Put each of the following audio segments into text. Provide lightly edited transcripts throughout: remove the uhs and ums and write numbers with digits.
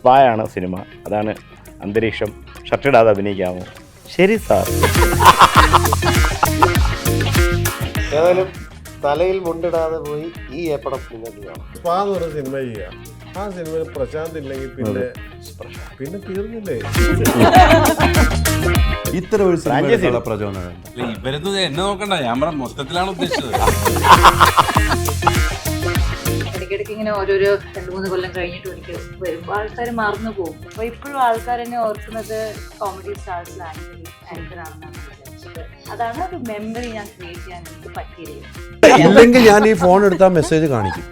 സ്പായാണ് cinema, അതാണ് അന്തരീക്ഷം. ഷർട്ടിടാതെ അഭിനയിക്കാമോ? ശരി സാർ. ഏതായാലും തലയിൽ മുണ്ടിടാതെ പോയി ഈ ഏപ്പടം നിങ്ങൾക്ക് കാണാം. സ്പാ എന്ന് പറഞ്ഞ സിനിമ ചെയ്യുക, ആ സിനിമയിൽ പ്രശാന്ത് ഇല്ലെങ്കിൽ പിന്നെ തീർന്നില്ലേ? ഇത്തരം ഒരു സിനിമ പ്രചോദനം ഇവരൊന്നും എന്നെ നോക്കണ്ട, ഞാൻ പറഞ്ഞ മൊത്തത്തിലാണ് ഉദ്ദേശിച്ചത്. ഇടയ്ക്കിടയ്ക്ക് ഇങ്ങനെ ഓരോരോ 2-3 കൊല്ലം കഴിഞ്ഞിട്ട് എനിക്ക് വരുമ്പോൾ ആൾക്കാർ മറന്നു പോകും. അപ്പൊ ഇപ്പോഴും ആൾക്കാർ എന്നെ ഓർക്കുന്നത് കോമഡി സ്റ്റാർസിൽ ആങ്കറാണെന്നാണ് വിചാരിച്ചത്. അതാണ് ഒരു മെമ്മറി ഞാൻ ക്രിയേറ്റ് ചെയ്യാൻ എനിക്ക് പറ്റിയത്. ഇല്ലെങ്കിൽ ഞാൻ ഈ ഫോൺ എടുത്താൽ മെസ്സേജ് കാണിക്കും.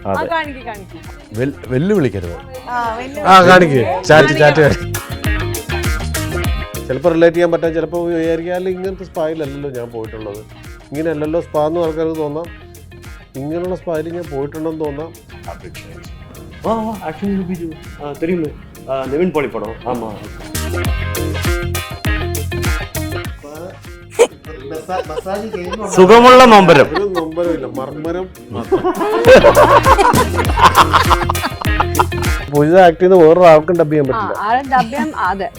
വെല്ലുവിളിക്കരുത്. ചാറ്റ് ചിലപ്പോൾ റിലേറ്റ് ചെയ്യാൻ പറ്റാൻ, ചിലപ്പോൾ വിചാരിക്കാല്ല ഇങ്ങനത്തെ സ്പായിലല്ലല്ലോ ഞാൻ പോയിട്ടുള്ളത്, ഇങ്ങനെയല്ലല്ലോ സ്പാ എന്ന് ആൾക്കാർക്ക് തോന്നാം, ഇങ്ങനെയുള്ള സ്പായിൽ ഞാൻ പോയിട്ടുണ്ടെന്ന് തോന്നാം. നിവിൻ പോളി പടം. ആമാ, സുഖമുള്ള നൊമ്പരം. ഒരു നൊമ്പരമില്ല, മർമ്മരം. പുതിയ ആക്ട് ചെയ്യുന്ന വേറെ ആർക്കും ഡബ് ചെയ്യാൻ പറ്റില്ല.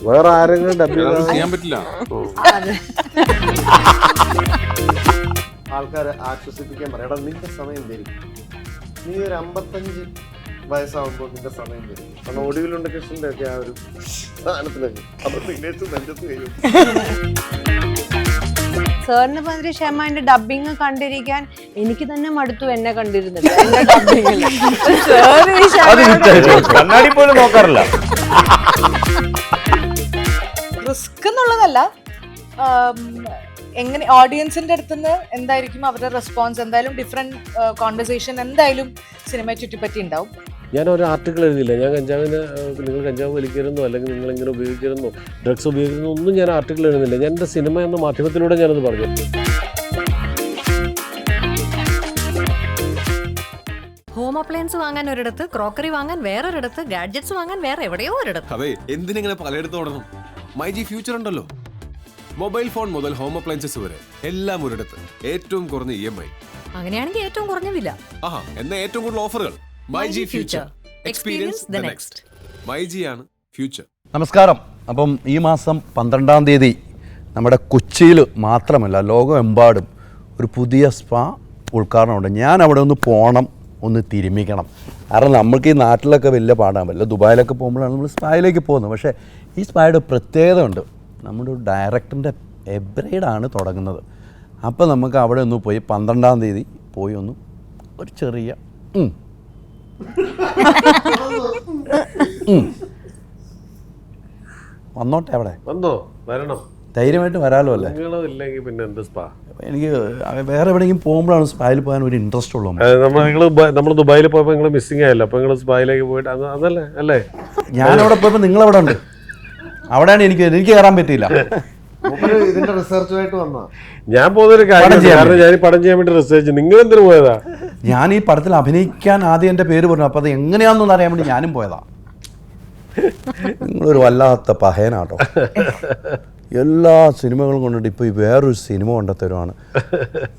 വേറെ ആരെങ്കിലും ഡബ് ചെയ്യാൻ പറ്റില്ല. ആൾക്കാരെ ആശ്വസിപ്പിക്കാൻ പറയാം, നിന്റെ സമയം തരും, നീ ഒരു 55 വയസ്സാവുമ്പോൾ നിന്റെ സമയം തരും. കാരണം ഒടുവിലുണ്ട് കൃഷ്ണന്റെ ഒക്കെ ആ ഒരു സാധനത്തിലേക്ക് നെഞ്ചത്ത് കഴിയും. സാറിന് പതിരെ ഷെമാന്റെ ഡബിങ് കണ്ടിരിക്കാൻ എനിക്ക് തന്നെ മടുത്തു, എന്നെ കണ്ടിരുന്നില്ല. കണ്ണാടി പോലും നോക്കാറില്ല. റിസ്ക് എന്നുള്ളതല്ല, എങ്ങനെ ഓഡിയൻസിന്റെ അടുത്തുനിന്ന് എന്തായിരിക്കും അവരുടെ റെസ്പോൺസ്, എന്തായാലും ഡിഫറെന്റ് കോൺവെർസേഷൻ എന്തായാലും സിനിമയെ ചുറ്റിപ്പറ്റി ഉണ്ടാവും. ഞാൻ ഒരു ആർട്ടിക്കിൾ എഴുതിയില്ല, ഞാൻ കഞ്ചാവിന് നിങ്ങൾ കഞ്ചാവ് വലിക്കരുന്നോ അല്ലെങ്കിൽ നിങ്ങൾ ഇങ്ങനെ ഉപയോഗിക്കരുന്നോ ഡ്രഗ്സ് ഉപയോഗിക്കുന്നോ ഒന്നും ഞാൻ ആർട്ടിക്കിൾ എഴുതുന്നില്ല. ഞാൻ എൻ്റെ സിനിമ എന്ന മാധ്യമത്തിലൂടെ ഞാനത് പറഞ്ഞു. ഹോം അപ്ലയൻസ് വാങ്ങാൻ ഒരിടത്ത്, ക്രോക്കറി വാങ്ങാൻ വേറൊരിടത്ത്, ഗാഡ്ജറ്റ്സ് വാങ്ങാൻ വേറെ എവിടെയോ ഒരിടത്ത്. അതെ, എന്തിനെങ്ങനെ പലയിടത്തും ഓടണം? മൈജി ഫ്യൂച്ചർ ഉണ്ടല്ലോ. മൊബൈൽ ഫോൺ മുതൽ ഹോം അപ്ലയൻസസ് വരെ എല്ലാം ഒരിടത്ത്, ഏറ്റവും കുറഞ്ഞ EMI. അങ്ങനെയാണെങ്കിൽ ഏറ്റവും കുറഞ്ഞ വില. ആഹാ, എന്നാ ഏറ്റവും കൂടുതൽ ഓഫറുകൾ. MyG future, experience the next. MyG ആണ് ഫ്യൂച്ചർ. നമസ്കാരം. അപ്പം ഈ മാസം 12-ാം തീയതി നമ്മുടെ കൊച്ചിയിൽ മാത്രമല്ല ലോകമെമ്പാടും ഒരു പുതിയ സ്പാ ഉദ്ഘാടനമുണ്ട്. ഞാൻ അവിടെ ഒന്ന് പോകണം, ഒന്ന് തിരുമിക്കണം. കാരണം നമുക്ക് ഈ നാട്ടിലൊക്കെ വലിയ പാടാൻ പറ്റില്ല, ദുബായിലൊക്കെ പോകുമ്പോഴാണ് നമ്മൾ സ്പായിലേക്ക് പോകുന്നത്. പക്ഷേ ഈ സ്പായുടെ പ്രത്യേകത ഉണ്ട്, നമ്മുടെ ഒരു ഡയറക്ടറിൻ്റെ എബ്രൈഡാണ് തുടങ്ങുന്നത്. അപ്പോൾ നമുക്ക് അവിടെ ഒന്ന് പോയി 12-ാം തീയതി പോയി ഒന്ന് ഒരു ചെറിയ വന്നോട്ടെ. അവിടെ വന്നോ, വരണം, ധൈര്യമായിട്ട് വരാമല്ലോ അല്ലേ? ഇല്ലെങ്കിൽ പിന്നെ എന്ത് സ്പാ? എനിക്ക് വേറെ എവിടെയെങ്കിലും പോകുമ്പോഴാണ് സ്പായിൽ പോകാൻ ഒരു ഇൻട്രസ്റ്റ് ഉള്ളൂ. നമ്മൾ ദുബായിൽ പോയപ്പോൾ നിങ്ങൾ മിസ്സിംഗ് ആയല്ലോ, അപ്പോൾ നിങ്ങൾ സ്പായിലേക്ക് പോയിട്ട് അതല്ലേ അല്ലേ? ഞാനവിടെ പോയപ്പോൾ നിങ്ങളവിടെ ഉണ്ട്, അവിടെയാണ് എനിക്ക് കയറാൻ പറ്റിയില്ല. ഇതിന്റെ റിസർച്ചുമായിട്ട് വന്നാ ഞാൻ പോകുന്നൊരു കാര്യം, കാരണം ഞാൻ ഈ പടം ചെയ്യാൻ വേണ്ടി റിസർച്ച്. നിങ്ങൾ എന്തിനു പോയതാ? ഞാൻ ഈ പടത്തിൽ അഭിനയിക്കാൻ ആദ്യം എൻ്റെ പേര് പറഞ്ഞു, അപ്പോൾ അത് എങ്ങനെയാണെന്ന് അറിയാൻ വേണ്ടി ഞാനും പോയതാ. നിങ്ങളൊരു വല്ലാത്ത പഹയനാട്ടോ. എല്ലാ സിനിമകളും കൊണ്ടിട്ട് ഇപ്പോൾ ഈ വേറൊരു സിനിമ കൊണ്ടുത്തരുവാണ്.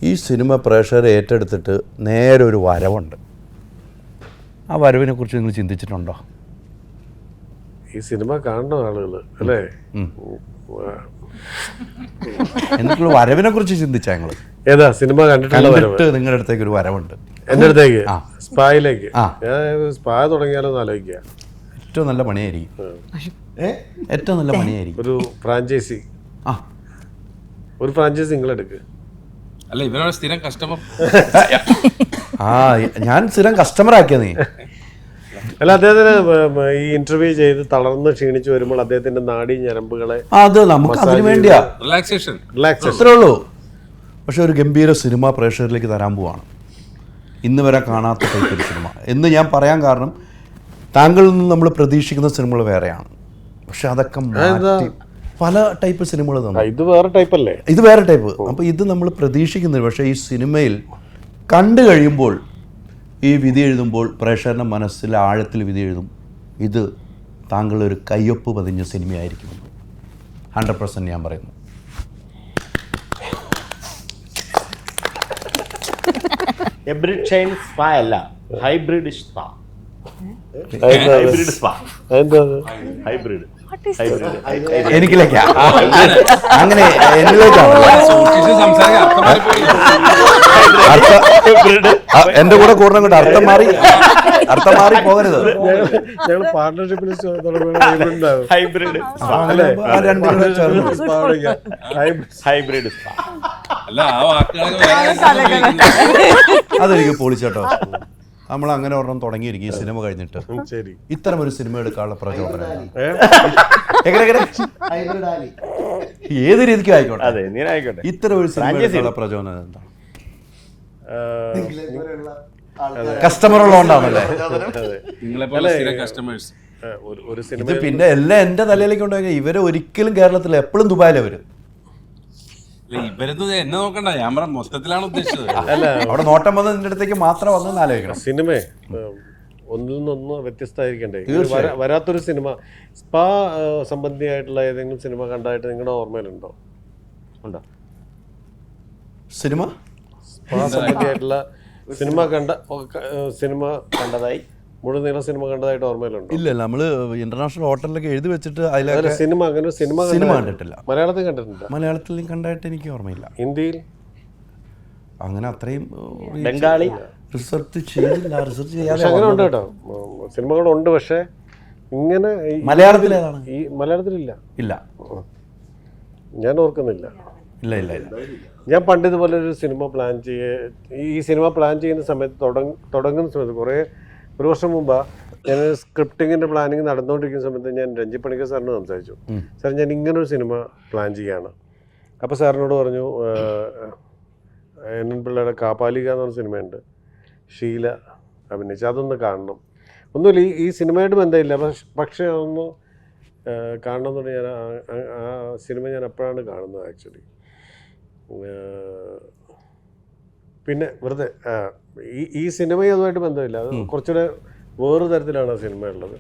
ഈ സിനിമ പ്രേക്ഷകരെ ഏറ്റെടുത്തിട്ട് നേരെ ഒരു വരവുണ്ട്. ആ വരവിനെ കുറിച്ച് നിങ്ങൾ ചിന്തിച്ചിട്ടുണ്ടോ? ഈ സിനിമ കാണണം ആളുകൾ അല്ലേ? എന്നിട്ടുള്ള വരവിനെ കുറിച്ച് ചിന്തിച്ചാ ഞങ്ങൾ ഏതാ സിനിമ കണ്ടിട്ട് നിങ്ങളുടെ അടുത്തേക്ക് ഒരു വരവുണ്ട്, എൻ്റെ അടുത്തേക്ക് സ്പായിലേക്ക്. സ്പാ തുടങ്ങിയാലോ ആലോചിക്കുക. ഏറ്റവും നല്ല പണിയായിരിക്കും, ഏറ്റവും നല്ല പണിയായിരിക്കും. ഒരു ഫ്രാഞ്ചൈസി, ഒരു ഫ്രാഞ്ചൈസി നിങ്ങൾ എടുക്കുക. അല്ല, ഇവരാണ് സ്ഥിരം കസ്റ്റമർ. ഞാൻ സ്ഥിരം കസ്റ്റമർ ആക്കിയ നീ. അല്ല, അദ്ദേഹത്തിന് ഈ ഇന്റർവ്യൂ ചെയ്ത് തളർന്ന് ക്ഷീണിച്ചു വരുമ്പോൾ അദ്ദേഹത്തിന്റെ നാഡീ ഞരമ്പുകളെ അത് നമുക്ക് അതിനു വേണ്ടിയാ റിലാക്സേഷൻ അത്രേ ഉള്ളൂ. പക്ഷെ ഒരു ഗംഭീര സിനിമ പ്രേക്ഷകരിലേക്ക് തരാൻ പോവാണ്, ഇന്ന് വരെ കാണാത്ത ടൈപ്പ് ഒരു സിനിമ എന്ന് ഞാൻ പറയാൻ കാരണം, താങ്കളിൽ നിന്ന് നമ്മൾ പ്രതീക്ഷിക്കുന്ന സിനിമകൾ വേറെയാണ്, പക്ഷെ അതൊക്കെ മാറ്റി പല ടൈപ്പ് സിനിമകൾ തന്നെ. ഇത് വേറെ ടൈപ്പ് അല്ലേ? ഇത് വേറെ ടൈപ്പ്. അപ്പോൾ ഇത് നമ്മൾ പ്രതീക്ഷിക്കുന്നത്, പക്ഷേ ഈ സിനിമയിൽ കണ്ടു കഴിയുമ്പോൾ, ഈ വിധി എഴുതുമ്പോൾ പ്രേക്ഷകരുടെ മനസ്സിൽ ആഴത്തിൽ വിധി എഴുതും, ഇത് താങ്കളൊരു കയ്യൊപ്പ് പതിഞ്ഞ സിനിമയായിരിക്കും. 100% ഞാൻ പറയുന്നു. എബ്രിഡ് ഷൈൻ സ്പാ അല്ല, ഹൈബ്രിഡ് സ്പാ. Hybrid spa. എന്താ ഹൈബ്രിഡ് എനിക്കിലേക്കാ അങ്ങനെ എന്നിലേക്കാണല്ലോ എന്റെ കൂടെ കൂടണം കൊണ്ട് അർത്ഥം മാറി പോകരുത്. ഞങ്ങൾ പാർട്ണർഷിപ്പിൽ ഹൈബ്രിഡ് അല്ലേ ആ രണ്ടുകൂടെ ചേർന്ന് ഹൈബ്രിഡ് സ്പാ. അല്ല ആ വാക്കുകളൊക്കെ അതെനിക്ക് പൊളിച്ചേട്ടോ. നമ്മൾ അങ്ങനെ ഒരെണ്ണം തുടങ്ങിയിരിക്കും ഈ സിനിമ കഴിഞ്ഞിട്ട്. ശരി, ഇത്തരം ഒരു സിനിമ എടുക്കാനുള്ള പ്രചോദനം ഹൈബ്രിഡ് ആലി. ഏത് രീതിക്കും ആയിക്കോട്ടെ, അതെ നീ ആയിക്കോട്ടെ. ഇത്തരം ഒരു സിനിമ എടുക്കാനുള്ള പ്രചോദനം എന്താണ്? കസ്റ്റമർ ഉള്ളതുകൊണ്ടാണല്ലേ? നിങ്ങളെ പോലെ സ്ഥിരം കസ്റ്റമേഴ്സ്. ഒരു ഇത് സിനിമ പിന്നെ എല്ലാം എന്റെ തലയിലേക്ക് ഉണ്ടായി. ഇവരെ ഒരിക്കലും കേരളത്തിൽ എപ്പോഴും ദുബായിലെ വരും. ഇവരത് എന്നെ നോക്കണ്ട, ഞാൻ പറഞ്ഞ മൊത്തത്തിലാണ് ഉദ്ദേശിച്ചത്. അല്ല, അവിടെ നോട്ടം വന്ന് നിന്റെ അടുത്തേക്ക് മാത്രം വന്നെന്ന് ആലോചിക്കണം. സിനിമ ഒന്നിൽ നിന്നൊന്ന് വ്യത്യസ്തമായിരിക്കണ്ടേ? തീർച്ചയായും. വരാത്തൊരു സിനിമ സ്പാ സംബന്ധിയായിട്ടുള്ള ഏതെങ്കിലും സിനിമ കണ്ടായിട്ട് നിങ്ങളുടെ ഓർമ്മയിലുണ്ടോ? ഉണ്ടോ സിനിമ സ്പാ സംബന്ധിയായിട്ടുള്ള സിനിമ കണ്ടതായി, മുഴുവൻ നീള സിനിമ കണ്ടതായിട്ട് ഓർമ്മയിലുണ്ടോ? ഇല്ല, നമ്മള് ഇന്റർനാഷണൽ ഹോട്ടലിലൊക്കെ എഴുതി വെച്ചിട്ട് അതല്ല, അതിലെ സിനിമ അങ്ങനെ സിനിമ കണ്ടിട്ടില്ല. മലയാളത്തിൽ കണ്ടിട്ടുണ്ട്. മലയാളത്തിൽ കണ്ടായിട്ട് എനിക്ക് ഓർമ്മയില്ല. ഹിന്ദിയിൽ അങ്ങനെ അത്രയും ബംഗാളി റിസർച്ച് ചെയ്തില്ല. റിസർച്ച് പക്ഷെ അങ്ങനെ ഉണ്ട് ചെയ്യാതെ കേട്ടോ, സിനിമകളുണ്ട്. പക്ഷെ ഇങ്ങനെ മലയാളത്തിൽ ഏതാണ്? ഈ മലയാളത്തിലില്ല. ഇല്ല ഞാൻ ഓർക്കുന്നില്ല. ഇല്ല ഇല്ല ഇല്ല ഞാൻ പണ്ട് ഇതുപോലെ ഒരു സിനിമ ഈ സിനിമ പ്ലാൻ ചെയ്യുന്ന സമയത്ത് തുടങ്ങുന്ന സമയത്ത് ഒരു വർഷം മുമ്പാ ഞാൻ സ്ക്രിപ്റ്റിങ്ങിൻ്റെ പ്ലാനിങ് നടന്നുകൊണ്ടിരിക്കുന്ന സമയത്ത് ഞാൻ രഞ്ജി പണിക്കർ സാറിന് സംസാരിച്ചു. സാർ, ഞാൻ ഇങ്ങനൊരു സിനിമ പ്ലാൻ ചെയ്യാണ്. അപ്പോൾ സാറിനോട് പറഞ്ഞു, എൻ പിള്ളയുടെ കാപ്പാലിക എന്ന് പറഞ്ഞ സിനിമയുണ്ട്, ഷീല അഭിനയിച്ചു, അതൊന്ന് കാണണം. ഒന്നുമില്ല, ഈ സിനിമയായിട്ട് ബന്ധമില്ല, പക്ഷേ അതൊന്ന് കാണണം എന്നുകൊണ്ട് ഞാൻ ആ സിനിമ ഞാൻ എപ്പോഴാണ് കാണുന്നത് ആക്ച്വലി. പിന്നെ വെറുതെ ഈ സിനിമയും അതുമായിട്ട് ബന്ധമില്ല, അത് കുറച്ചുകൂടെ വേറൊരു തരത്തിലാണ് ആ സിനിമ ഉള്ളത്.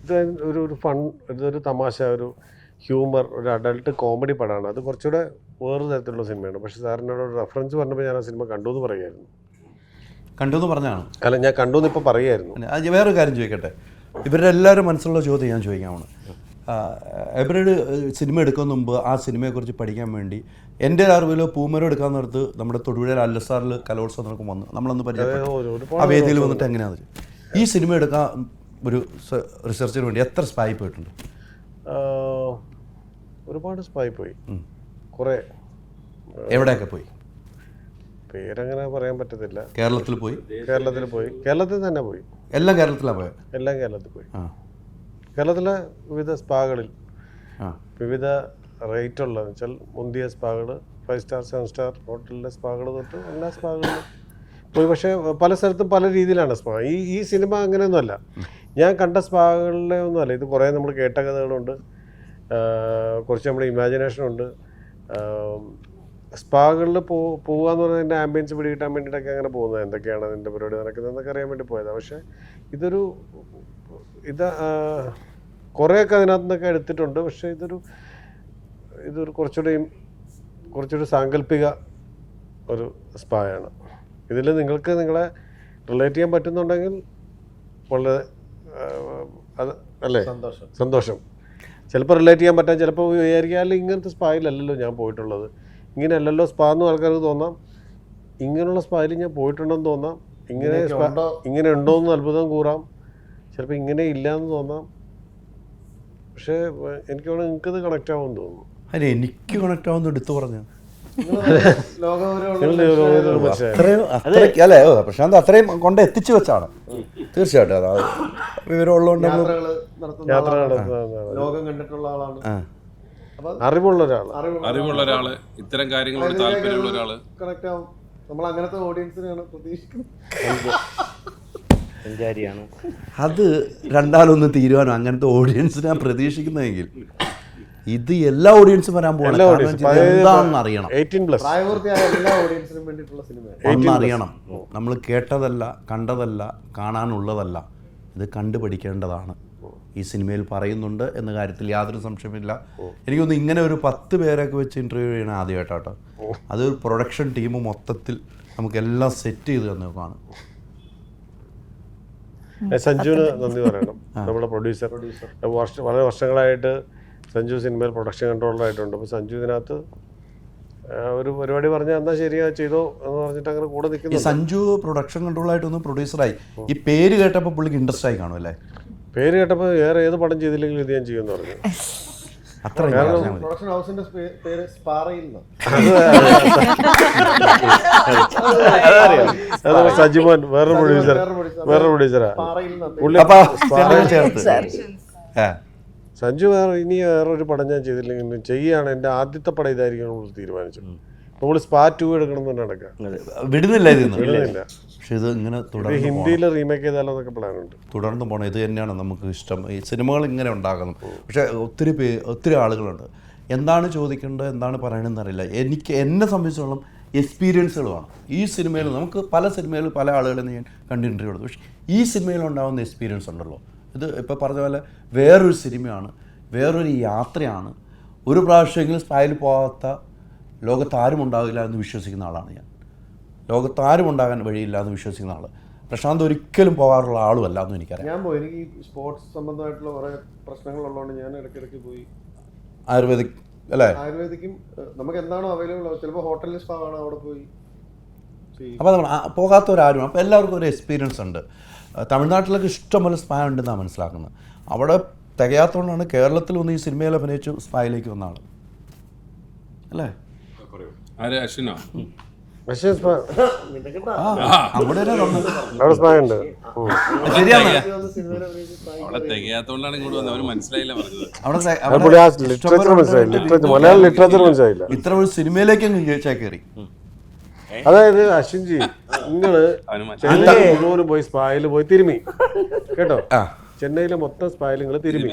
ഇത് ഒരു ഫൺ, ഇതൊരു തമാശ, ഒരു ഹ്യൂമർ, ഒരു അഡൾട്ട് കോമഡി പടമാണ്. അത് കുറച്ചുകൂടെ വേറൊരു തരത്തിലുള്ള സിനിമയാണ്. പക്ഷേ സാറിനോട് ഒരു റെഫറൻസ് പറഞ്ഞപ്പോൾ ഞാൻ ആ സിനിമ കണ്ടു എന്ന് പറയുമായിരുന്നു. കണ്ടു എന്ന് പറഞ്ഞാണ്? അല്ല, ഞാൻ കണ്ടു എന്ന് ഇപ്പോൾ പറയുമായിരുന്നു. അത് വേറൊരു കാര്യം ചോദിക്കട്ടെ, ഇവരുടെ എല്ലാവരും മനസ്സിലുള്ള ചോദ്യം ഞാൻ ചോദിക്കാമാണ്. എബ്രഡ് സിനിമ എടുക്കുന്ന മുമ്പ് ആ സിനിമയെക്കുറിച്ച് പഠിക്കാൻ വേണ്ടി എൻ്റെ അറിവിലോ പൂമരോ എടുക്കാൻ നേരത്ത് നമ്മുടെ തൊടുപുഴയിൽ അല്ലസാറിൽ കലോത്സവം നടക്കും വന്നു, നമ്മളൊന്ന് പരിചയപ്പെട്ടു. ആ വേദിയിൽ വന്നിട്ട് എങ്ങനെയാണെന്ന് ഈ സിനിമ എടുക്കാൻ ഒരു റിസർച്ചിന് വേണ്ടി എത്ര സ്പായി പോയിട്ടുണ്ട്? ഒരുപാട് സ്പായി പോയി, കുറേ. എവിടെയൊക്കെ പോയി? പേരങ്ങനെ പറയാൻ പറ്റത്തില്ല. കേരളത്തിൽ പോയി? കേരളത്തിൽ തന്നെ പോയി. എല്ലാം കേരളത്തിലാണ് പോയത്? എല്ലാം കേരളത്തിൽ പോയി. കേരളത്തിലെ വിവിധ സ്പാകളിൽ വിവിധ റേറ്റുള്ള വെച്ചാൽ മുന്തിയ സ്പാകൾ, 5 സ്റ്റാർ 7 സ്റ്റാർ ഹോട്ടലിലെ സ്പാകൾ തൊട്ട് എല്ലാ സ്പാകളിലും പോയി. പക്ഷേ പല സ്ഥലത്തും പല രീതിയിലാണ് സ്പാ. ഈ സിനിമ അങ്ങനെയൊന്നുമല്ല, ഞാൻ കണ്ട സ്പാകളിലെ ഒന്നുമല്ല. ഇത് കുറേ നമ്മൾ കേട്ട കഥകളുണ്ട്, കുറച്ച് നമ്മുടെ ഇമാജിനേഷനുണ്ട്. സ്പാകളിൽ പോകാന്ന് പറഞ്ഞാൽ അതിൻ്റെ ആംബിയൻസ് പിടികിട്ടാൻ വേണ്ടിയിട്ടൊക്കെ അങ്ങനെ പോകുന്നത്, എന്തൊക്കെയാണ് അതിൻ്റെ പരിപാടി നടക്കുന്നതെന്നൊക്കെ അറിയാൻ വേണ്ടി പോയതാണ്. പക്ഷേ ഇത് കുറേയൊക്കെ അതിനകത്ത് നിന്നൊക്കെ എടുത്തിട്ടുണ്ട്. പക്ഷേ ഇതൊരു കുറച്ചുകൂടി സാങ്കല്പിക ഒരു സ്പായാണ്. ഇതിൽ നിങ്ങൾക്ക് നിങ്ങളെ റിലേറ്റ് ചെയ്യാൻ പറ്റുന്നുണ്ടെങ്കിൽ വളരെ അല്ലേ സന്തോഷം. ചിലപ്പോൾ റിലേറ്റ് ചെയ്യാൻ പറ്റാൻ, ചിലപ്പോൾ വിചാരിക്കാമല്ലോ ഇങ്ങനത്തെ സ്പായിലല്ലല്ലോ ഞാൻ പോയിട്ടുള്ളത്, ഇങ്ങനെയല്ലല്ലോ സ്പാ എന്ന് ആൾക്കാർക്ക് തോന്നാം, ഇങ്ങനെയുള്ള സ്പായിൽ ഞാൻ പോയിട്ടുണ്ടെന്ന് തോന്നാം, ഇങ്ങനെ ഉണ്ടോയെന്ന് അത്ഭുതം കൂറാം, ചിലപ്പോൾ ഇങ്ങനെ ഇല്ല എന്ന് തോന്നാം. പക്ഷേ എനിക്ക് തോന്നുന്നു നിങ്ങൾക്കത് കണക്റ്റ് ആവുമെന്ന് തോന്നുന്നു. അല്ല, എനിക്ക് കണക്റ്റ് ആവുമെന്ന് എടുത്തു പറഞ്ഞു. അല്ലേ പ്രശാന്ത് അത്രയും കൊണ്ട് എത്തിച്ചു വെച്ചാണ്. തീർച്ചയായിട്ടും അതാ വിവരമുള്ളതുകൊണ്ട് യാത്ര ലോകം കണ്ടിട്ടുള്ള ആളാണ്, അറിവുള്ള ഒരാള്, ഇത്തരം കാര്യങ്ങളോട് താല്പര്യമുള്ള ഒരാള് കണക്റ്റ് ആവും. നമ്മൾ അങ്ങനത്തെ ഓഡിയൻസിനെയാണ് പ്രതീക്ഷിക്കുന്നത്. അത് രണ്ടാലൊന്ന് തീരുമാനം അങ്ങനത്തെ ഓഡിയൻസിനെ ഞാൻ പ്രതീക്ഷിക്കുന്നതെങ്കിൽ ഇത് എല്ലാ ഓഡിയൻസും വരാൻ പോകണം, എന്താണെന്ന് അറിയണം. ഒന്നറിയണം, നമ്മൾ കേട്ടതല്ല, കണ്ടതല്ല, കാണാനുള്ളതല്ല, ഇത് കണ്ടുപഠിക്കേണ്ടതാണ്. ഈ സിനിമയിൽ പറയുന്നുണ്ട് എന്ന കാര്യത്തിൽ യാതൊരു സംശയമില്ല. എനിക്കൊന്ന് ഇങ്ങനെ ഒരു 10 പേരൊക്കെ വെച്ച് ഇൻ്റർവ്യൂ ചെയ്യണം ആദ്യമായിട്ടാട്ടോ. അതൊരു പ്രൊഡക്ഷൻ ടീം മൊത്തത്തിൽ നമുക്കെല്ലാം സെറ്റ് ചെയ്ത് തന്നേക്കാണ്. സഞ്ജുവിന് നന്ദി പറയണം, നമ്മുടെ പ്രൊഡ്യൂസർ. വളരെ വർഷങ്ങളായിട്ട് സഞ്ജു സിനിമയിൽ പ്രൊഡക്ഷൻ കൺട്രോളറായിട്ടുണ്ട്. അപ്പോൾ സഞ്ജു ഇതിനകത്ത് ഒരു പരിപാടി പറഞ്ഞാൽ എന്നാൽ ശരിയാ ചെയ്തോ എന്ന് പറഞ്ഞിട്ട് അങ്ങനെ കൂടെ ഈ നിൽക്കുന്നു. സഞ്ജു പ്രൊഡക്ഷൻ കൺട്രോളായിട്ടൊന്ന് പ്രൊഡ്യൂസറായി. ഈ പേര് കേട്ടപ്പോൾ പുള്ളിക്ക് ഇൻട്രസ്റ്റ് ആയി കാണും അല്ലേ? പേര് കേട്ടപ്പോൾ വേറെ ഏത് പടം ചെയ്തില്ലെങ്കിലും ഇത് ഞാൻ ചെയ്യുമെന്ന് പറഞ്ഞു. അത്ര പ്രൊഡക്ഷൻ ഹൗസിന്റെ പേര് സ്പാറയിൽ നിന്നാണ്. അത് സജിമോൻ വേറൊരു പ്രൊഡ്യൂസറാ പുള്ളി. സഞ്ജു ഇനി വേറൊരു പടം ഞാൻ ചെയ്തില്ലെങ്കിലും ചെയ്യുകയാണ്, എൻ്റെ ആദ്യത്തെ പടം ഇതായിരിക്കും നമ്മൾ തീരുമാനിച്ചു. നമ്മൾ സ്പാ 2 എടുക്കണം എന്ന് നടക്കാം, വിടുന്നില്ല. വിടുന്നില്ല. പക്ഷെ ഇത് ഇങ്ങനെ ഹിന്ദിയിൽ റീമേക്ക് ചെയ്താലോ എന്നൊക്കെ പ്ലാനുണ്ട്. തുടർന്ന് പോകണം. ഇത് തന്നെയാണ് നമുക്ക് ഇഷ്ടം. ഈ സിനിമകൾ ഇങ്ങനെ ഉണ്ടാകുന്നു. പക്ഷേ ഒത്തിരി ആളുകളുണ്ട്, എന്താണ് ചോദിക്കേണ്ടത്, എന്താണ് പറയണമെന്ന് അറിയില്ല. എന്നെ സംബന്ധിച്ചോളം എക്സ്പീരിയൻസുകൾ വേണം. ഈ സിനിമയിൽ നമുക്ക് പല സിനിമയിൽ പല ആളുകളെ ഞാൻ കണ്ട് ഇൻ്റർവ്യൂ എടുത്തു. പക്ഷേ ഈ സിനിമയിൽ ഉണ്ടാകുന്ന എക്സ്പീരിയൻസ് ഉണ്ടല്ലോ, ഇത് ഇപ്പോൾ പറഞ്ഞ പോലെ വേറൊരു സിനിമയാണ്, വേറൊരു യാത്രയാണ്. ഒരു പ്രാവശ്യമെങ്കിലും സ്പായിൽ പോകാത്ത ലോകത്താരും ഉണ്ടാകില്ല എന്ന് വിശ്വസിക്കുന്ന ആളാണ് ഞാൻ. ലോകത്താരും ഉണ്ടാകാൻ വഴിയില്ല എന്ന് വിശ്വസിക്കുന്ന ആൾ. പ്രശാന്ത് ഒരിക്കലും പോകാറുള്ള ആളുമല്ല എന്ന് എനിക്കറിയാം. ഞാൻ പോയി, എനിക്ക് സ്പോർട്സ് സംബന്ധമായിട്ടുള്ള കുറേ പ്രശ്നങ്ങളുള്ളതുകൊണ്ട് ഞാൻ ഇടയ്ക്കിടയ്ക്ക് പോയി ആയുർവേദിക് അല്ലേ? ആയുർവേദിക്കും നമുക്ക് എന്താണോ അവൈലബിൾ, ചിലപ്പോൾ ഹോട്ടലിൽ സ്പാ ആണ്, അവിടെ പോയി. അപ്പോൾ നമ്മൾ പോകാത്തവരാരും. അപ്പോൾ എല്ലാവർക്കും ഒരു എക്സ്പീരിയൻസ് ഉണ്ട്. തമിഴ്നാട്ടിലൊക്കെ ഇഷ്ടംപോലെ സ്പാ ഉണ്ടെന്നാണ് മനസ്സിലാക്കുന്നത്. അവിടെ തികയാത്തതുകൊണ്ടാണ് കേരളത്തിൽ വന്ന് ഈ സിനിമയിൽ അഭിനയിച്ചു സ്പായിലേക്ക് വന്ന ആൾ അല്ലേ? അവിടെ സ്പാ ഉണ്ട്. ശരിയാണ്. മലയാളം ലിറ്ററേച്ചർ മനസ്സിലായില്ല. ഇത്ര ഒരു സിനിമയിലേക്ക് കയറി. അതായത് അശ്വിൻജി, നിങ്ങള് ചെന്നൈ മുഴുവനും പോയി സ്പായിൽ പോയി തിരുമി കേട്ടോ. ചെന്നൈയിലെ മൊത്തം സ്പായിൽ നിങ്ങൾ തിരുമി.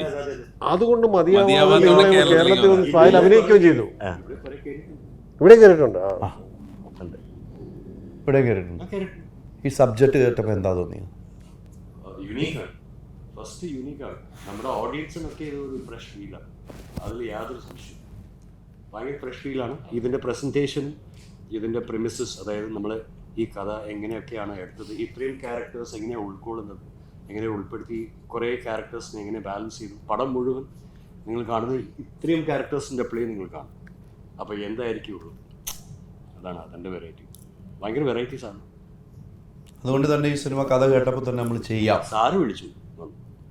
അതുകൊണ്ട് മതിയാവാതെ കേരളത്തിൽ വന്ന് സ്പായിൽ അഭിനയിക്കുകയും ചെയ്തു. ഇവിടെ കയറിയിട്ടുണ്ട്. ഇവിടെ കയറിയിട്ടുണ്ട്. ഈ സബ്ജക്റ്റ് കേട്ടപ്പോൾ എന്താ തോന്നിയത്? ഫസ്റ്റ് യൂണീക്കാണ്. നമ്മുടെ ഓഡിയൻസിനൊക്കെ ഇത് ഒരു ഫ്രഷ് ഫീലാണ്, അതിൽ യാതൊരു സംശയം. ഭയങ്കര ഫ്രഷ് ഫീലാണ്. ഇതിൻ്റെ പ്രസൻറ്റേഷനും ഇതിൻ്റെ പ്രിമിസസ്, അതായത് നമ്മൾ ഈ കഥ എങ്ങനെയൊക്കെയാണ് എടുത്തത്, ഇത്രയും ക്യാരക്ടേഴ്സ് എങ്ങനെയാണ് ഉൾക്കൊള്ളുന്നത്, എങ്ങനെ ഉൾപ്പെടുത്തി, കുറേ ക്യാരക്ടേഴ്സിനെ എങ്ങനെ ബാലൻസ് ചെയ്തു. പടം മുഴുവൻ നിങ്ങൾ കാണുന്നത് ഇത്രയും ക്യാരക്ടേഴ്സിൻ്റെ പ്ലേ നിങ്ങൾ കാണും. അപ്പോൾ എന്തായിരിക്കും ഉള്ളൂ, അതാണ് അതിൻ്റെ വെറൈറ്റി. ഭയങ്കര വെറൈറ്റീസാണ്. അതുകൊണ്ട് തന്നെ ഈ സിനിമ കഥ കേട്ടപ്പോൾ തന്നെ നമ്മൾ ചെയ്യാം. സാറ് വിളിച്ചു,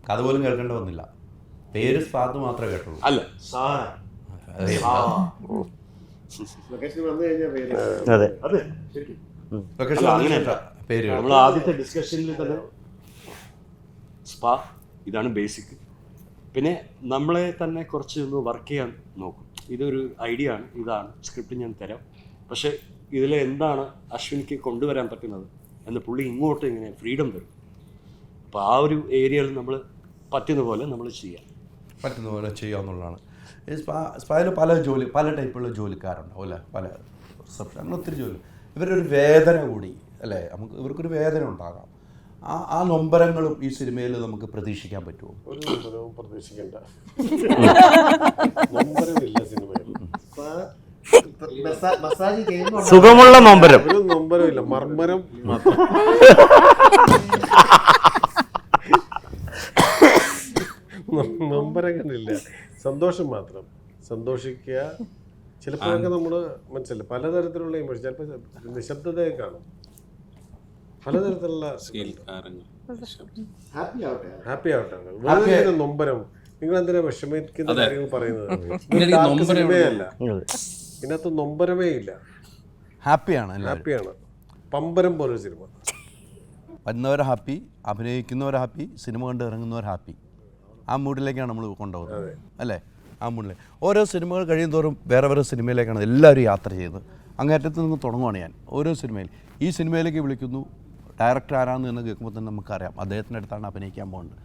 കഥ പോലും കേൾക്കേണ്ട വന്നില്ല. പേര് സ്പാത്ത് മാത്രമേ കേട്ടുള്ളൂ. അല്ല സാർ ലൊക്കേഷൻ വന്നു കഴിഞ്ഞാൽ പേര് അതെ അതെ ശരിക്കും പേര് നമ്മൾ ആദ്യത്തെ ഡിസ്കഷനിൽ തന്നെ സ്പാ ഇതാണ് ബേസിക്. പിന്നെ നമ്മളെ തന്നെ കുറച്ച് ഒന്ന് വർക്ക് ചെയ്യാൻ നോക്കും. ഇതൊരു ഐഡിയ ആണ്, ഇതാണ് സ്ക്രിപ്റ്റ് ഞാൻ തരാം, പക്ഷേ ഇതിൽ എന്താണ് അശ്വിനിക്ക് കൊണ്ടുവരാൻ പറ്റുന്നത് എന്ന് പുള്ളി ഇങ്ങോട്ട് ഇങ്ങനെ ഫ്രീഡം തരും. അപ്പോൾ ആ ഒരു ഏരിയയിൽ നമ്മൾ പറ്റുന്ന പോലെ നമ്മൾ ചെയ്യാമെന്നുള്ളതാണ്. ഈ സ്പായിൽ പല ടൈപ്പുള്ള ജോലിക്കാരുണ്ടാവും അല്ലേ? പല റിസപ്ഷൻ, അങ്ങനെ ഒത്തിരി ജോലി. ഇവരുടെ ഒരു വേദന കൂടി അല്ലേ? ഇവർക്കൊരു വേദന ഉണ്ടാകാം. ആ നൊമ്പരങ്ങളും ഈ സിനിമയിൽ നമുക്ക് പ്രതീക്ഷിക്കാൻ പറ്റുമോ? ഒരു നൊമ്പരവും പ്രതീക്ഷിക്കണ്ട. നൊമ്പരമില്ല സിനിമയിൽ. സുഖമുള്ള നൊമ്പരം. ഒരു നൊമ്പരമില്ല, മർമ്മരം മാത്രം. നൊമ്പരങ്ങളില്ല, സന്തോഷം മാത്രം. സന്തോഷിക്കുക. ചിലപ്പോഴൊക്കെ നമ്മൾ മനസ്സിലായി പലതരത്തിലുള്ള ഇമോഷൻ, ചിലപ്പോൾ നിശബ്ദതയെ കാണും, പലതരത്തിലുള്ള ഹാപ്പി ആവട്ടെ. വേറെ നൊമ്പരം. നിങ്ങൾ എന്തിനാ വിഷമിക്കുന്ന കാര്യങ്ങൾ പറയുന്നത്? സിനിമയല്ല, ഇതിനകത്ത് നൊമ്പരമേ ഇല്ല. ഹാപ്പിയാണ്. പമ്പരം പോലൊരു സിനിമ. വരുന്നവർ ഹാപ്പി, അഭിനയിക്കുന്നവർ ഹാപ്പി, സിനിമ കണ്ട് ഇറങ്ങുന്നവർ ഹാപ്പി. ആ മൂഡിലേക്കാണ് നമ്മൾ കൊണ്ടുപോകുന്നത് അല്ലേ? ആ മൂഡിലേക്ക് ഓരോ സിനിമകൾ കഴിയുന്തോറും വേറെ വേറെ സിനിമയിലേക്കാണ് എല്ലാവരും യാത്ര ചെയ്യുന്നത്. അങ്ങേറ്റത്ത് നിന്ന് തുടങ്ങുവാണ് ഞാൻ. ഓരോ സിനിമയിൽ ഈ സിനിമയിലേക്ക് വിളിക്കുന്നു, ഡയറക്ടർ ആരാന്ന് എന്ന് കേൾക്കുമ്പോൾ തന്നെ നമുക്കറിയാം അദ്ദേഹത്തിൻ്റെ അടുത്താണ് അഭിനയിക്കാൻ പോകുന്നത്.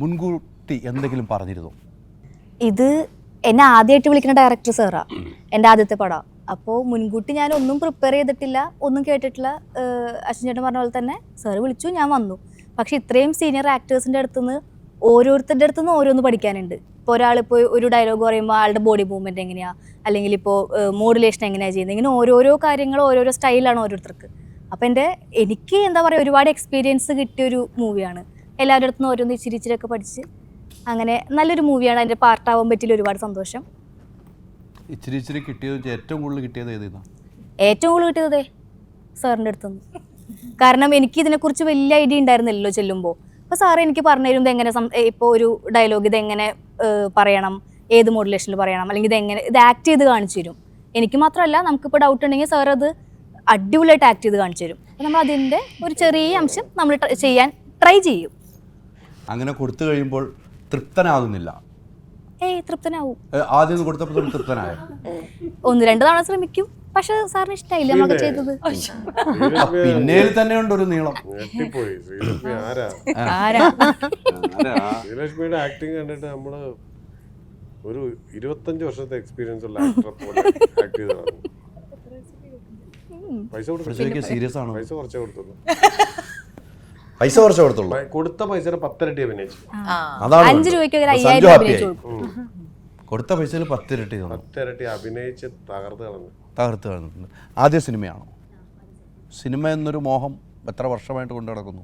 മുൻകൂട്ടി എന്തെങ്കിലും പറഞ്ഞിരുന്നോ? ഇത് എന്നെ ആദ്യമായിട്ട് വിളിക്കുന്ന ഡയറക്ടർ സാറാ, എൻ്റെ ആദ്യത്തെ പടം. അപ്പോൾ മുൻകൂട്ടി ഞാൻ ഒന്നും പ്രിപ്പയർ ചെയ്തിട്ടില്ല, ഒന്നും കേട്ടിട്ടില്ല. അശ്വിൻ ചേട്ടൻ പറഞ്ഞ പോലെ തന്നെ സാറ് വിളിച്ചു, ഞാൻ വന്നു. പക്ഷെ ഇത്രയും സീനിയർ ആക്ടേഴ്സിൻ്റെ അടുത്തുനിന്ന് ഓരോരുത്തരുടെ അടുത്തുനിന്ന് ഓരോന്ന് പഠിക്കാനുണ്ട്. ഇപ്പോൾ ഒരാളിപ്പോൾ ഒരു ഡയലോഗ് പറയുമ്പോൾ ആളുടെ ബോഡി മൂവ്മെൻറ്റ് എങ്ങനെയാണ്, അല്ലെങ്കിൽ ഇപ്പോൾ മോഡുലേഷൻ എങ്ങനെയാണ് ചെയ്യുന്നത്, ഇങ്ങനെ ഓരോരോ കാര്യങ്ങൾ ഓരോരോ സ്റ്റൈലാണ് ഓരോരുത്തർക്ക്. അപ്പോൾ എനിക്ക് എന്താ പറയുക, ഒരുപാട് എക്സ്പീരിയൻസ് കിട്ടിയൊരു മൂവിയാണ്. എല്ലാവരുടെ അടുത്തുനിന്ന് ഓരോന്ന് ഇച്ചിരി ഇച്ചിരിയൊക്കെ പഠിച്ച് അങ്ങനെ നല്ലൊരു മൂവിയാണ്. അതിൻ്റെ പാർട്ടാവാൻ പറ്റിയ ഒരുപാട് സന്തോഷം. ഇച്ചിരി ഇച്ചിരി കിട്ടിയത് ഏറ്റവും കൂടുതൽ കിട്ടിയത് ഏതാണ്? ഏറ്റവും കൂടുതൽ കിട്ടിയതേ സാറിൻ്റെ അടുത്തുനിന്ന്. കാരണം എനിക്ക് ഇതിനെക്കുറിച്ച് വലിയ ഐഡിയ ഉണ്ടായിരുന്നില്ലല്ലോ ചെല്ലുമ്പോൾ. അപ്പോൾ സാറ് എനിക്ക് പറഞ്ഞു തരും ഇതെങ്ങനെ ഇപ്പോൾ ഒരു ഡയലോഗ് ഇതെങ്ങനെ പറയണം, ഏത് മോഡുലേഷനിൽ പറയണം, അല്ലെങ്കിൽ ഇത് ആക്ട് ചെയ്ത് കാണിച്ചു തരും. എനിക്ക് മാത്രമല്ല, നമുക്കിപ്പോൾ ഡൗട്ട് ഉണ്ടെങ്കിൽ സാർ അത് അടിപൊളിയായിട്ട് ആക്ട് ചെയ്ത് കാണിച്ചു തരും. അപ്പോൾ നമ്മൾ അതിൻ്റെ ഒരു ചെറിയ അംശം നമ്മൾ ചെയ്യാൻ ട്രൈ ചെയ്യും. അങ്ങനെ കൊടുത്തു കഴിയുമ്പോൾ തൃപ്തനാകുന്നില്ല? തൃപ്തനാവും. ആദ്യം കൊടുത്തപ്പോൾ തൃപ്തനായോ? 1-2 തവണ ശ്രമിക്കും, പക്ഷെ സാറിന് ഇഷ്ടമായില്ല നമ്മളൊക്കെ ചെയ്തത്. പിന്നെ തന്നെ ഉണ്ട് ഒരു നീളം. ഞെട്ടിപ്പോയി. ശ്രീലക്ഷ്മി ആരാ? ശ്രീലക്ഷ്മിയുടെ ആക്ടിങ് കണ്ടിട്ട് നമ്മള് ഒരു 25 വർഷത്തെ എക്സ്പീരിയൻസ് ഉള്ള ആക്ടറെ പോലെ ആക്ട് ചെയ്തതാണ്. പൈസ സീരിയസ് ആണോ? പൈസ കുറച്ചേ കൊടുത്തുള്ളൂ. പൈസ കുറച്ച് കൊടുത്തുള്ളൂ. കൊടുത്ത പൈസയുടെ 10 ഇരട്ടി അഭിനയിച്ചു. അതാണ് 5 രൂപയ്ക്ക് 5000 രൂപ അഭിനയിച്ചു. കൊടുത്ത പൈസയിൽ 10 ഇരട്ടി 10 ഇരട്ടി അഭിനയിച്ച് തകർത്ത് കളഞ്ഞിട്ടുണ്ട്. ആദ്യ സിനിമയാണോ? സിനിമ എന്നൊരു മോഹം എത്ര വർഷമായിട്ട് കൊണ്ടു നടക്കുന്നു?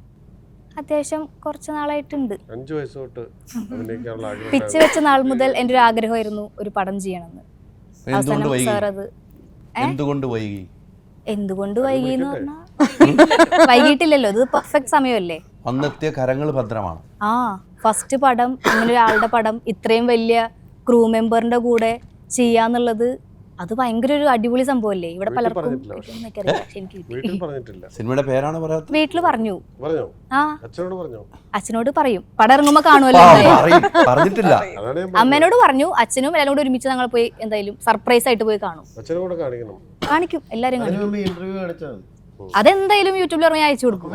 അത്യാവശ്യം കുറച്ച് നാളായിട്ടുണ്ട്. 5 വയസ്സ് തൊട്ട് അഭിനയിക്കാനുള്ള ആഗ്രഹം. പിച്ച് വെച്ച നാൾ മുതൽ എൻ്റെ ഒരു ആഗ്രഹമായിരുന്നു ഒരു പടം ചെയ്യണമെന്ന്. എന്തുകൊണ്ട് വൈകി? എന്തുകൊണ്ട് വൈകി എന്ന് പറഞ്ഞാൽ വൈകിട്ടില്ലല്ലോ, ഇത് പെർഫെക്റ്റ് സമയമല്ലേ. അന്നെത്തിയ കരങ്ങൾ ഭദ്രമാണ്. ഫസ്റ്റ് പടം, ഇങ്ങനെ ഒരാളുടെ പടം ഇത്രയും വലിയ ക്രൂ മെമ്പറിന്റെ കൂടെ ചെയ്യാന്നുള്ളത് അത് ഭയങ്കര ഒരു അടിപൊളി സംഭവമല്ലേ. ഇവിടെ പലർക്കും സിനിമയുടെ പേരാണ് പറയാത്തത്. വീട്ടില് പറഞ്ഞു. അച്ഛനോട് പറയും, പടം ഇറങ്ങുമ്പോ കാണുമല്ലോ. പറഞ്ഞിട്ടില്ല. അമ്മേനോട് പറഞ്ഞു, അച്ഛനും എല്ലാവരും കൂടെ ഒരുമിച്ച് ഞങ്ങൾ പോയി എന്തായാലും സർപ്രൈസ് ആയിട്ട് പോയി കാണും. കാണിക്കും, എല്ലാരും കാണിക്കും. അതെന്തായാലും യൂട്യൂബിൽ ഇറങ്ങി അയച്ചു കൊടുക്കും.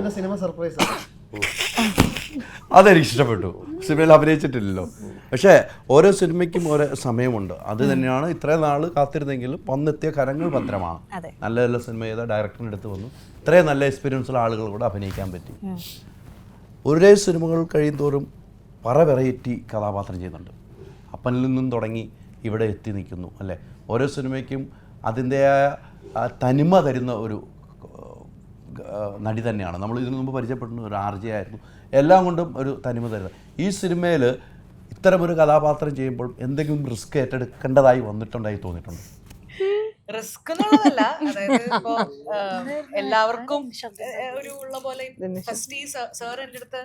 അതെനിക്ക് ഇഷ്ടപ്പെട്ടു. സിനിമയിൽ അഭിനയിച്ചിട്ടില്ലല്ലോ, പക്ഷേ ഓരോ സിനിമയ്ക്കും ഓരോ സമയമുണ്ട്. അത് തന്നെയാണ് ഇത്രയും നാൾ കാത്തിരുന്നെങ്കിലും വന്നെത്തിയ കരങ്ങൾ ഭദ്രമാണ്. നല്ല നല്ല സിനിമ ചെയ്ത ഡയറക്ടറിൻ്റെ അടുത്ത് വന്നു ഇത്രയും നല്ല എക്സ്പീരിയൻസ് ഉള്ള ആളുകൾ കൂടെ അഭിനയിക്കാൻ പറ്റി. ഒരേ സിനിമകൾ കഴിയും തോറും പല വെറൈറ്റി കഥാപാത്രം ചെയ്യുന്നുണ്ട്. അപ്പനിൽ നിന്നും തുടങ്ങി ഇവിടെ എത്തി നിൽക്കുന്നു അല്ലേ. ഓരോ സിനിമയ്ക്കും അതിൻ്റെതായ തനിമ തരുന്ന ഒരു നടി തന്നെയാണ്. നമ്മൾ ഇതിനു മുമ്പ് പരിചയപ്പെടുന്ന ഒരു RJ ആയിരുന്നു. എല്ലാം കൊണ്ടും ഒരു തനിമ തരുന്നത്. ഈ സിനിമയിൽ ഇത്തരമൊരു കഥാപാത്രം ചെയ്യുമ്പോൾ എന്തെങ്കിലും റിസ്ക് ഏറ്റെടുക്കേണ്ടതായി വന്നിട്ടുണ്ടായി തോന്നിയിട്ടുണ്ട്? റിസ്ക് എന്നുള്ളതല്ല, അതായത് ഇപ്പോ എല്ലാവർക്കും ഒരു ഉള്ള പോലെ ഫസ്റ്റ് ഈ സാർ എൻ്റെ അടുത്ത്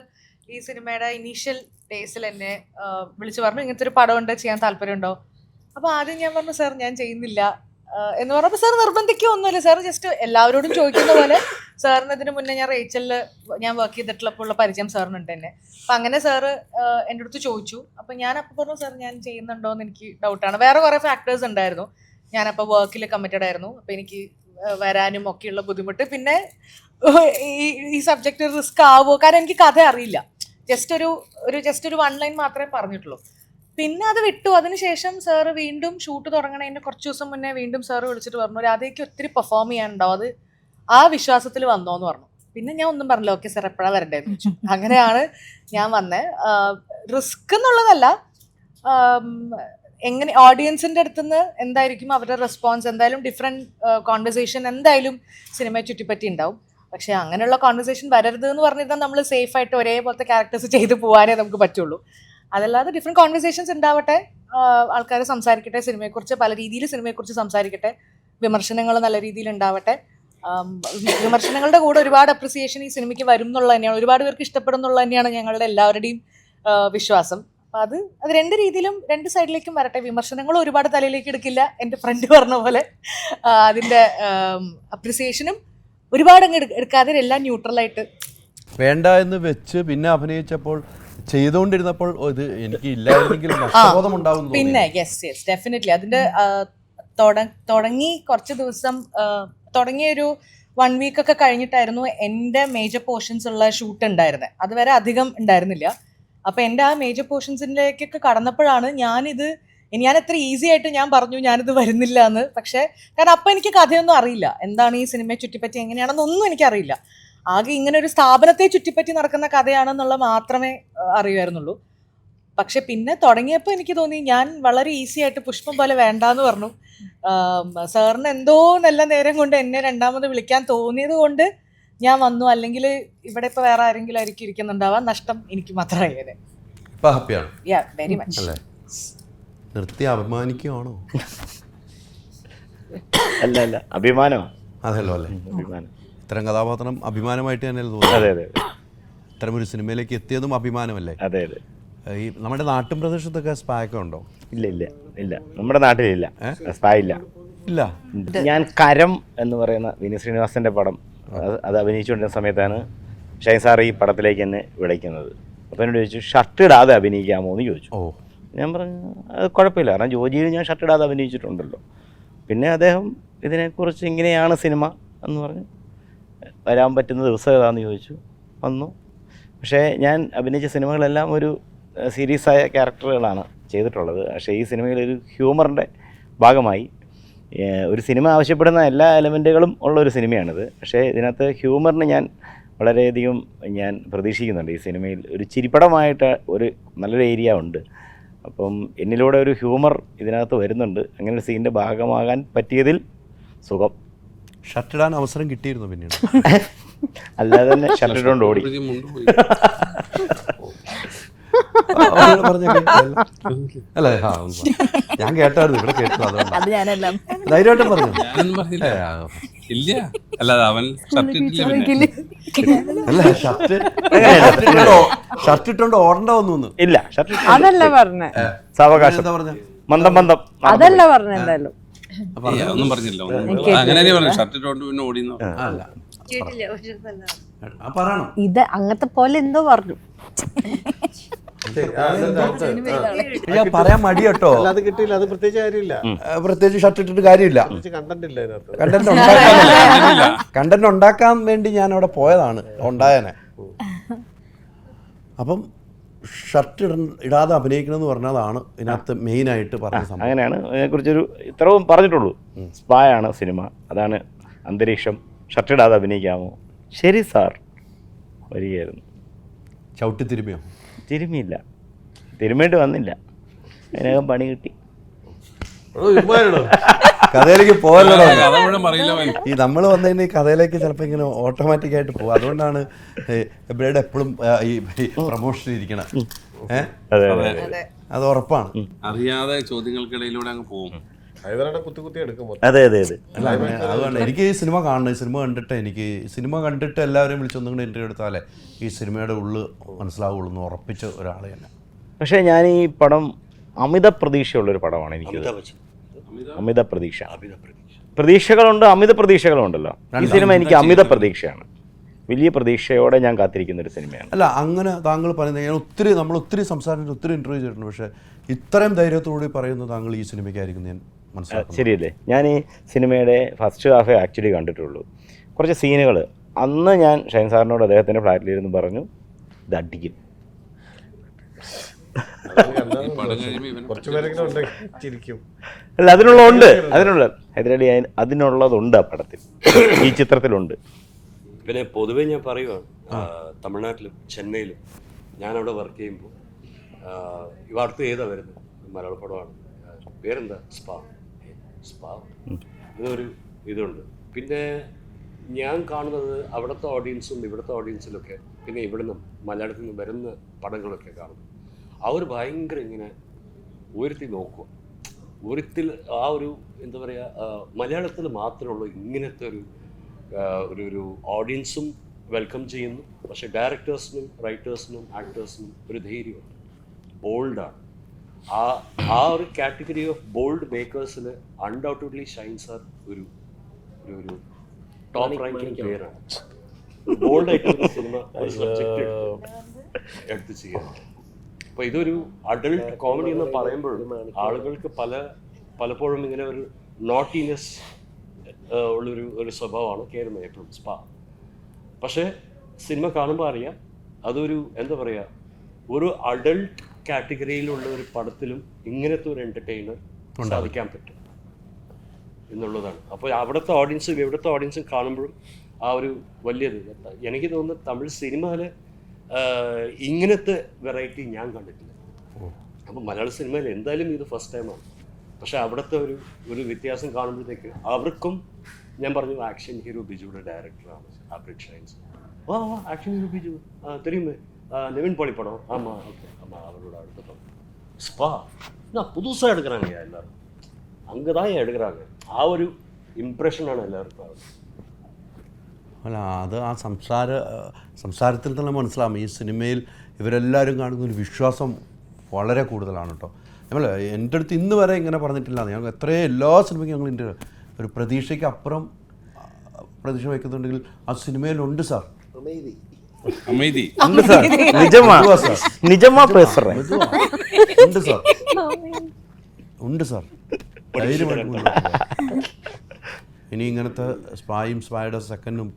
ഈ സിനിമയുടെ ഇനീഷ്യൽ ഡേയ്സിൽ എന്നെ വിളിച്ചു പറഞ്ഞു ഇങ്ങനത്തെ ഒരു പടം ഉണ്ട്, ചെയ്യാൻ താല്പര്യമുണ്ടോ? അപ്പോൾ ആദ്യം ഞാൻ പറഞ്ഞു സാർ ഞാൻ ചെയ്യുന്നില്ല എന്ന് പറഞ്ഞപ്പോൾ സാർ നിർബന്ധിക്കൊന്നുമില്ല. സാർ ജസ്റ്റ് എല്ലാവരോടും ചോദിക്കുന്ന പോലെ സാറിന് ഇതിന് മുന്നേ ഞാൻ റേച്ചലിൽ ഞാൻ വർക്ക് ചെയ്തിട്ടുള്ളപ്പോൾ ഉള്ള പരിചയം സാറിനുണ്ട് എന്നെ. അപ്പം അങ്ങനെ സാറ് എൻ്റെ അടുത്ത് ചോദിച്ചു. അപ്പം ഞാനപ്പോൾ പറഞ്ഞു സാർ ഞാൻ ചെയ്യുന്നുണ്ടോ എന്ന് എനിക്ക് ഡൗട്ടാണ്. വേറെ കുറേ ഫാക്ടേഴ്സ് ഉണ്ടായിരുന്നു. ഞാനപ്പോൾ വർക്കിൽ കമ്മിറ്റഡ് ആയിരുന്നു. അപ്പോൾ എനിക്ക് വരാനും ഒക്കെയുള്ള ബുദ്ധിമുട്ട്, പിന്നെ ഈ സബ്ജക്റ്റ് റിസ്ക് ആവുമോ, കാരണം എനിക്ക് കഥ അറിയില്ല. ജസ്റ്റ് ഒരു 1 ലൈൻ മാത്രമേ പറഞ്ഞിട്ടുള്ളൂ. പിന്നെ അത് വിട്ടു. അതിനുശേഷം സാറ് വീണ്ടും ഷൂട്ട് തുടങ്ങണതിൻ്റെ കുറച്ച് ദിവസം മുന്നേ വീണ്ടും സാറ് വിളിച്ചിട്ട് പറഞ്ഞു രാധയ്ക്ക് ഒത്തിരി പെർഫോം ചെയ്യാനുണ്ടാവും, അത് ആ വിശ്വാസത്തിൽ വന്നോന്ന് പറഞ്ഞു. പിന്നെ ഞാൻ ഒന്നും പറഞ്ഞില്ല, ഓക്കെ സാർ എപ്പോഴാണ് വരണ്ടേന്ന് ചോദിച്ചു. അങ്ങനെയാണ് ഞാൻ വന്നത്. റിസ്ക് എന്നുള്ളതല്ല, എങ്ങനെ ഓഡിയൻസിൻ്റെ അടുത്തുനിന്ന് എന്തായിരിക്കും അവരുടെ റെസ്പോൺസ്, എന്തായാലും ഡിഫറെൻറ്റ് കോൺവെർസേഷൻ എന്തായാലും സിനിമയെ ചുറ്റിപ്പറ്റി ഉണ്ടാവും. പക്ഷേ അങ്ങനെയുള്ള കോൺവെർസേഷൻ വരരുത് എന്ന് പറഞ്ഞിരുന്നാൽ നമ്മൾ സേഫായിട്ട് ഒരേപോലത്തെ ക്യാരക്ടേഴ്സ് ചെയ്ത് പോകാനേ നമുക്ക് പറ്റുള്ളൂ. അതല്ലാതെ ഡിഫറെൻറ്റ് കോൺവെർസേഷൻസ് ഉണ്ടാവട്ടെ, ആൾക്കാർ സംസാരിക്കട്ടെ, സിനിമയെക്കുറിച്ച് പല രീതിയിൽ സിനിമയെക്കുറിച്ച് സംസാരിക്കട്ടെ, വിമർശനങ്ങൾ നല്ല രീതിയിൽ ഉണ്ടാവട്ടെ. വിമർശനങ്ങളുടെ കൂടെ ഒരുപാട് അപ്രിസിയേഷൻ ഈ സിനിമയ്ക്ക് വരും എന്നുള്ളത് തന്നെയാണ്, ഒരുപാട് പേർക്ക് ഇഷ്ടപ്പെടും എന്നുള്ളത് തന്നെയാണ് ഞങ്ങളുടെ എല്ലാവരുടെയും വിശ്വാസം. അപ്പം അത് 2 രീതിയിലും 2 സൈഡിലേക്കും വരട്ടെ. വിമർശനങ്ങളും ഒരുപാട് തലയിലേക്ക് എടുക്കില്ല, എൻ്റെ ഫ്രണ്ട് പറഞ്ഞ പോലെ. അതിൻ്റെ അപ്രിസിയേഷനും ഒരുപാട് അങ്ങ് എടുക്കാതെ എല്ലാം ന്യൂട്രലായിട്ട് വേണ്ട എന്ന് വെച്ച് പിന്നെ അഭിനയിച്ചപ്പോൾ ചെയ്തുകൊണ്ടിരുന്നപ്പോൾ ഇത് എനിക്ക് ഇല്ലായിരുന്നെങ്കിൽ നഷ്ടബോധം ഉണ്ടാകും. പിന്നെ യെസ് ഡെഫിനറ്റ്ലി അതിൻ്റെ തുടങ്ങി കുറച്ച് ദിവസം തുടങ്ങിയൊരു 1 വീക്കൊക്കെ കഴിഞ്ഞിട്ടായിരുന്നു എൻ്റെ മേജർ പോർഷൻസ് ഉള്ള ഷൂട്ട് ഉണ്ടായിരുന്നത്. അതുവരെ അധികം ഉണ്ടായിരുന്നില്ല. അപ്പോൾ എൻ്റെ ആ മേജർ പോർഷൻസിലേക്കൊക്കെ കടന്നപ്പോഴാണ് ഞാൻ എത്ര ഈസി ആയിട്ട് ഞാൻ പറഞ്ഞു ഞാനിത് വരുന്നില്ല എന്ന്. പക്ഷേ കാരണം അപ്പം എനിക്ക് കഥയൊന്നും അറിയില്ല, എന്താണ് ഈ സിനിമയെ ചുറ്റിപ്പറ്റി എങ്ങനെയാണെന്നൊന്നും എനിക്കറിയില്ല. ആകെ ഇങ്ങനെ ഒരു സ്ഥാപനത്തെ ചുറ്റിപ്പറ്റി നടക്കുന്ന കഥയാണെന്നുള്ള മാത്രമേ അറിയുമായിരുന്നുള്ളൂ. പക്ഷെ പിന്നെ തുടങ്ങിയപ്പോൾ എനിക്ക് തോന്നി ഞാൻ വളരെ ഈസി ആയിട്ട് പുഷ്പം പോലെ വേണ്ടാന്ന് പറഞ്ഞു. സാറിന് എന്തോ നല്ല നേരം കൊണ്ട് എന്നെ രണ്ടാമത് വിളിക്കാൻ തോന്നിയത് കൊണ്ട് ഞാൻ വന്നു, അല്ലെങ്കിൽ ഇവിടെ ഇപ്പൊ വേറെ ആരെങ്കിലും ആയിരിക്കും ഇരിക്കുന്നുണ്ടാവാം, നഷ്ടം എനിക്ക് മാത്രമായി. ഇപ്പൊ ഹാപ്പിയാണ് വെരി മച്ച്. അല്ലേ? നിർത്തി അഭിമാനിക്കുവാണോ? അല്ല അഭിമാനമാണ്. അതല്ലോ അല്ലേ? അഭിമാനം. ഇത്തരം കഥാപാത്രം അഭിമാനമായിട്ട് തന്നെയല്ലേ തോന്നുന്നു? അതെ. ഇത്തരം ഒരു സിനിമയിലേക്ക് എത്തിയതും അഭിമാനമല്ലേ? അതെ. ഈ നമ്മുടെ നാട്ടിൻ പ്രദേശത്തൊക്കെ സ്പായൊക്കെ ഉണ്ടോ? ഇല്ല നമ്മുടെ നാട്ടിലില്ല, സ്പാ ഇല്ല. ഞാൻ കരം എന്ന് പറയുന്ന വിനീത് ശ്രീനിവാസന്റെ പടം അത് അഭിനയിച്ചുകൊണ്ടിരുന്ന സമയത്താണ് ഷൈൻ സാർ ഈ പടത്തിലേക്ക് എന്നെ വിളിക്കുന്നത്. അപ്പോൾ എന്നോട് ചോദിച്ചു, ഷർട്ട് ഇടാതെ അഭിനയിക്കാമോ എന്ന് ചോദിച്ചു. ഞാൻ പറഞ്ഞു അത് കുഴപ്പമില്ല, കാരണം ജോജിയിൽ ഞാൻ ഷർട്ട് ഇടാതെ അഭിനയിച്ചിട്ടുണ്ടല്ലോ. പിന്നെ അദ്ദേഹം ഇതിനെക്കുറിച്ച് ഇങ്ങനെയാണ് സിനിമ എന്ന് പറഞ്ഞ് വരാൻ പറ്റുന്ന ദിവസം ഏതാണെന്ന് ചോദിച്ചു. വന്നു. പക്ഷേ ഞാൻ അഭിനയിച്ച സിനിമകളെല്ലാം ഒരു സീരിയസായ ക്യാരക്ടറുകളാണ് ചെയ്തിട്ടുള്ളത്. പക്ഷേ ഈ സിനിമയിലൊരു ഹ്യൂമറിൻ്റെ ഭാഗമായി ഒരു സിനിമ ആവശ്യപ്പെടുന്ന എല്ലാ എലമെൻറ്റുകളും ഉള്ള ഒരു സിനിമയാണിത്. പക്ഷേ ഇതിനകത്ത് ഹ്യൂമറിന് ഞാൻ വളരെയധികം പ്രതീക്ഷിക്കുന്നുണ്ട്. ഈ സിനിമയിൽ ഒരു ചിരിപ്പടമായിട്ട് ഒരു നല്ലൊരു ഏരിയ ഉണ്ട്. അപ്പം എന്നിലൂടെ ഒരു ഹ്യൂമർ ഇതിനകത്ത് വരുന്നുണ്ട്. അങ്ങനെ ഒരു സീനിൻ്റെ ഭാഗമാകാൻ പറ്റിയതിൽ സുഖം. ഷർട്ടിടാൻ അവസരം കിട്ടിയിരുന്നു പിന്നീട്? അല്ലാതെ തന്നെ ഷർട്ടിട്ടുകൊണ്ട് ഓടി. അല്ലേ? ഞാൻ കേട്ടായിരുന്നു, ഇവിടെ കേട്ടു. അതുകൊണ്ട് ധൈര്യമായിട്ടും പറഞ്ഞു. ഇല്ല, അല്ലാതെ അവൻ അല്ല ഷർട്ട് ഇട്ടോണ്ട് ഓടണ്ട വന്നു. ഇല്ല, അതല്ല പറഞ്ഞേ, സാവകാശം മന്ദം അതല്ല പറഞ്ഞ. എന്തായാലും ഒന്നും പറഞ്ഞില്ല, അങ്ങനെ പറഞ്ഞു. ഷർട്ട് ഇട്ടോണ്ട് പിന്നെ ഓടിയെന്നോ? അല്ല, ഇത് അങ്ങനത്തെ പോലെ എന്തോ പറഞ്ഞു. പറയാൻ മടി കേട്ടോ. അത് കിട്ടിയില്ല, അത് പ്രത്യേകിച്ച് കാര്യമില്ല. പ്രത്യേകിച്ച് ഷർട്ട് ഇട്ടിട്ട് കാര്യമില്ല. കണ്ടന്റ് ഇല്ല അതിനകത്ത്. കണ്ടന്റ് ഉണ്ടാക്കാൻ വേണ്ടി ഞാൻ അവിടെ പോയതാണ്, ഉണ്ടായനെ. അപ്പം ഷർട്ട് ഇടാതെ അഭിനയിക്കണം എന്ന് പറഞ്ഞതാണ് ഇതിനകത്ത് മെയിനായിട്ട് പറഞ്ഞ സംഭവം. അങ്ങനെയാണ് അതിനെക്കുറിച്ചൊരു ഇത്രയും പറഞ്ഞിട്ടുള്ളൂ. സ്പായാണ് സിനിമ, അതാണ് അന്തരീക്ഷം. ഷർട്ട് ഇടാതെ അഭിനയിക്കാമോ? ശരി സാർ വരികയായിരുന്നു. ചവിട്ടി തിരുമിയോ? തിരുമിയില്ല, തിരുമേണ്ടി വന്നില്ല. അതിനകം പണി കിട്ടി. കഥയിലേക്ക് പോകല്ലോ. ഈ നമ്മൾ വന്നതിന് ഈ കഥയിലേക്ക് ചിലപ്പോൾ ഇങ്ങനെ ഓട്ടോമാറ്റിക് ആയിട്ട് പോകും. അതുകൊണ്ടാണ് എബ്രയുടെ എപ്പോഴും ഈ പ്രൊമോഷൻ ഇരിക്കണം. അത് ഉറപ്പാണ്. അറിയാതെ ചോദ്യങ്ങൾക്കിടയിലൂടെ അങ്ങ് പോകും. അതെ. അതുകൊണ്ട് എനിക്ക് ഈ സിനിമ കാണണം. ഈ സിനിമ കണ്ടിട്ട് എല്ലാവരും വിളിച്ചൊന്നും കൂടെ ഇന്റർവ്യൂ എടുത്താലേ ഈ സിനിമയുടെ ഉള്ളു മനസ്സിലാവുള്ളൂ എന്ന് ഉറപ്പിച്ച ഒരാൾ തന്നെ. പക്ഷേ ഞാൻ ഈ പടം അമിത പ്രതീക്ഷയുള്ളൊരു പടമാണ് എനിക്കത്. അമിത പ്രതീക്ഷ. പ്രതീക്ഷകളുണ്ട്, അമിത പ്രതീക്ഷകളുണ്ടല്ലോ. ഈ സിനിമ എനിക്ക് അമിത പ്രതീക്ഷയാണ്. വലിയ പ്രതീക്ഷയോടെ ഞാൻ കാത്തിരിക്കുന്ന ഒരു സിനിമയാണ്. അല്ല, അങ്ങനെ താങ്കൾ പറയുന്നത് നമ്മൾ ഒത്തിരി സംസാരിച്ചിട്ട് ഒത്തിരി ഇൻ്റർവ്യൂ ചെയ്തിട്ടുണ്ട്. പക്ഷേ ഇത്രയും ധൈര്യത്തോടുകൂടി പറയുന്നത് താങ്കൾ ഈ സിനിമയ്ക്കായിരിക്കും ഞാൻ മനസ്സിലാക്കുന്നത്. ശരിയല്ലേ? ഞാൻ ഈ സിനിമയുടെ ഫസ്റ്റ് ഹാഫേ ആക്ച്വലി കണ്ടിട്ടുള്ളൂ. കുറച്ച് സീനുകൾ അന്ന് ഞാൻ ഷൈൻ സാറിനോട് അദ്ദേഹത്തിൻ്റെ ഫ്ലാറ്റിലിരുന്ന് പറഞ്ഞു, ഇത് അടിക്കും. അല്ല, ഹൈദരാലി അതിനുള്ളതുണ്ട് ആ പടത്തിൽ, ഈ ചിത്രത്തിലുണ്ട്. പിന്നെ പൊതുവേ ഞാൻ പറയുവാണ്, തമിഴ്നാട്ടിലും ചെന്നൈയിലും ഞാനവിടെ വർക്ക് ചെയ്യുമ്പോൾ ഇവ അടുത്ത് ഏതാ വരുന്നത്? മലയാള പടമാണ്. പേരെന്താ? സ്പാ എന്നൊരു ഇതുണ്ട്. പിന്നെ ഞാൻ കാണുന്നത് അവിടുത്തെ ഓഡിയൻസും ഇവിടുത്തെ ഓഡിയൻസിലൊക്കെ, പിന്നെ ഇവിടുന്ന് മലയാളത്തിൽ നിന്ന് വരുന്ന പടങ്ങളൊക്കെ കാണുന്നു. അവർ ഭയങ്കര ഇങ്ങനെ ഉയർത്തി നോക്കുക. ഉയരത്തിൽ ആ ഒരു എന്താ പറയുക, മലയാളത്തിൽ മാത്രമുള്ളൂ ഇങ്ങനത്തെ ഒരു ഓഡിയൻസും വെൽക്കം ചെയ്യുന്നു. പക്ഷേ ഡയറക്ടേഴ്സിനും റൈറ്റേഴ്സിനും ആക്ടേഴ്സിനും ഒരു ധൈര്യമുണ്ട്, ബോൾഡാണ്. ആ ഒരു കാറ്റഗറി ഓഫ് ബോൾഡ് മേക്കേഴ്സിൽ അൺഡൗട്ടഡ്ലി ഷൈൻ സാർ ഒരു ടോപ്പ് റാങ്കിങ് പ്ലെയറാണ്. ബോൾഡായിട്ടുള്ള സിനിമ ഒരു സബ്ജക്റ്റ് എടുത്ത് ചെയ്യുന്നത്. അപ്പോൾ ഇതൊരു അഡൾട്ട് കോമഡി എന്ന് പറയുമ്പോഴും ആളുകൾക്ക് പലപ്പോഴും ഇങ്ങനെ ഒരു നോട്ടിനെസ് ഉള്ളൊരു സ്വഭാവമാണ് കയറുന്നത് എപ്പോഴും സ്പാ. പക്ഷേ സിനിമ കാണുമ്പോൾ അറിയാം അതൊരു എന്താ പറയുക, ഒരു അഡൾട്ട് കാറ്റഗറിയിലുള്ള ഒരു പടത്തിലും ഇങ്ങനത്തെ ഒരു എൻ്റർടൈനർ സാധിക്കാൻ പറ്റും എന്നുള്ളതാണ്. അപ്പോൾ അവിടുത്തെ ഓഡിയൻസും ഇവിടുത്തെ ഓഡിയൻസും കാണുമ്പോഴും ആ ഒരു വലിയത് എനിക്ക് തോന്നുന്നു തമിഴ് സിനിമയിൽ ഇങ്ങനത്തെ വെറൈറ്റി ഞാൻ കണ്ടിട്ടില്ല. അപ്പോൾ മലയാള സിനിമയിൽ എന്തായാലും ഇത് ഫസ്റ്റ് ടൈമാണ്. പക്ഷെ അവിടുത്തെ ഒരു വ്യത്യാസം കാണുമ്പോഴത്തേക്ക് അവർക്കും ഞാൻ പറഞ്ഞു ആക്ഷൻ ഹീറോ ബിജുയുടെ ഡയറക്ടറാണ് ആപ്രിക് ഷൈൻസ്. ആക്ഷൻ ഹീറോ ബിജു தெரியுமே நிவின் பாலி படம். ஆமாம், ஓகே, ஆமாம், அவரோட அடுத்த படம் ஸ்பா. நான் புதுசாக எடுக்கிறாங்க எல்லாரும், அங்கே தான் எடுக்கிறாங்க. ആ ഒരു ഇംപ്രഷനാണ് എല്ലാവർക്കും ആവുന്നത്. അല്ല, അത് ആ സംസാരത്തിൽ തന്നെ മനസ്സിലാവും ഈ സിനിമയിൽ ഇവരെല്ലാവരും കാണുന്ന ഒരു വിശ്വാസം വളരെ കൂടുതലാണ് കേട്ടോ. നമ്മൾ എൻ്റെ അടുത്ത് ഇന്ന് വരെ ഇങ്ങനെ പറഞ്ഞിട്ടില്ല. ഞങ്ങൾ എത്രയോ എല്ലാ സിനിമയ്ക്കും ഞങ്ങൾ എൻ്റെ ഒരു പ്രതീക്ഷയ്ക്ക് അപ്പുറം പ്രതീക്ഷ വയ്ക്കുന്നുണ്ടെങ്കിൽ ആ സിനിമയിലുണ്ട് സാർ. அமைதி ഉണ്ട് സാർ, നിജമാ നിജമാ പേസറേ, ഉണ്ട് സാർ, ഉണ്ട് സാർ. ധൈര്യമായിട്ട് മുന്നോട്ട് പോകാം. ഇനി ഇങ്ങനത്തെ സ്പായും സ്പായുടെ സെക്കൻഡും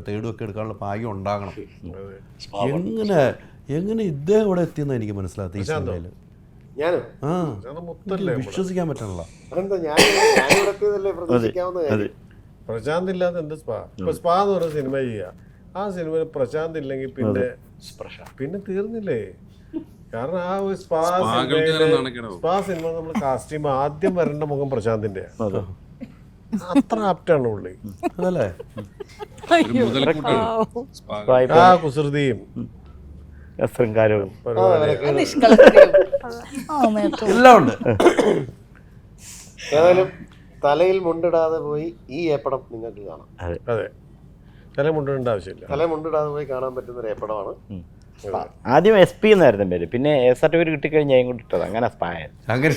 തേർഡും ഒക്കെ എടുക്കാനുള്ള ഭാഗ്യം ഉണ്ടാകണം. എങ്ങനെ ഇദ്ദേഹം ഇവിടെ എത്തിയെന്ന് എനിക്ക് മനസ്സിലാത്ത ഈ സിനിമയിൽ. വിശ്വസിക്കാൻ പറ്റണല്ലോ. പ്രശാന്ത് ഇല്ലാതെ എന്ത് സ്പാ? ഇപ്പൊ സ്പാ എന്ന് പറഞ്ഞ സിനിമ ചെയ്യുക, ആ സിനിമയിൽ പ്രശാന്ത് ഇല്ലെങ്കിൽ പിന്നെ തീർന്നില്ലേ? കാരണം ആ ഒരു സ്പാ സിനിമ നമ്മൾ കാസ്റ്റ് ചെയ്യുമ്പോൾ ആദ്യം വരേണ്ട മുഖം പ്രശാന്തിന്റെ. അത്ര ആപ്റ്റാണ് പുള്ളി, അതല്ലേ? ആ കുസൃതിയും ശൃംഗാരവും എല്ലാം ഉണ്ട്. ഏതായാലും തലയിൽ മുണ്ടിടാതെ പോയി ഈ ഏപ്പടം നിങ്ങൾക്ക് കാണാം. അതെ, തല മുണ്ടിടേണ്ട ആവശ്യമില്ല. തല മുണ്ടിടാതെ പോയി കാണാൻ പറ്റുന്ന ഒരു ഏപ്പടമാണ്. ആദ്യം SP എന്നായിരുന്നു പേര്, പിന്നെ സർട്ടിഫിക്കറ്റ് കിട്ടിക്കഴിഞ്ഞാൽ ഞാൻ കൊണ്ട് ഇട്ടത്. അങ്ങനെ സ്പായ അങ്ങനെ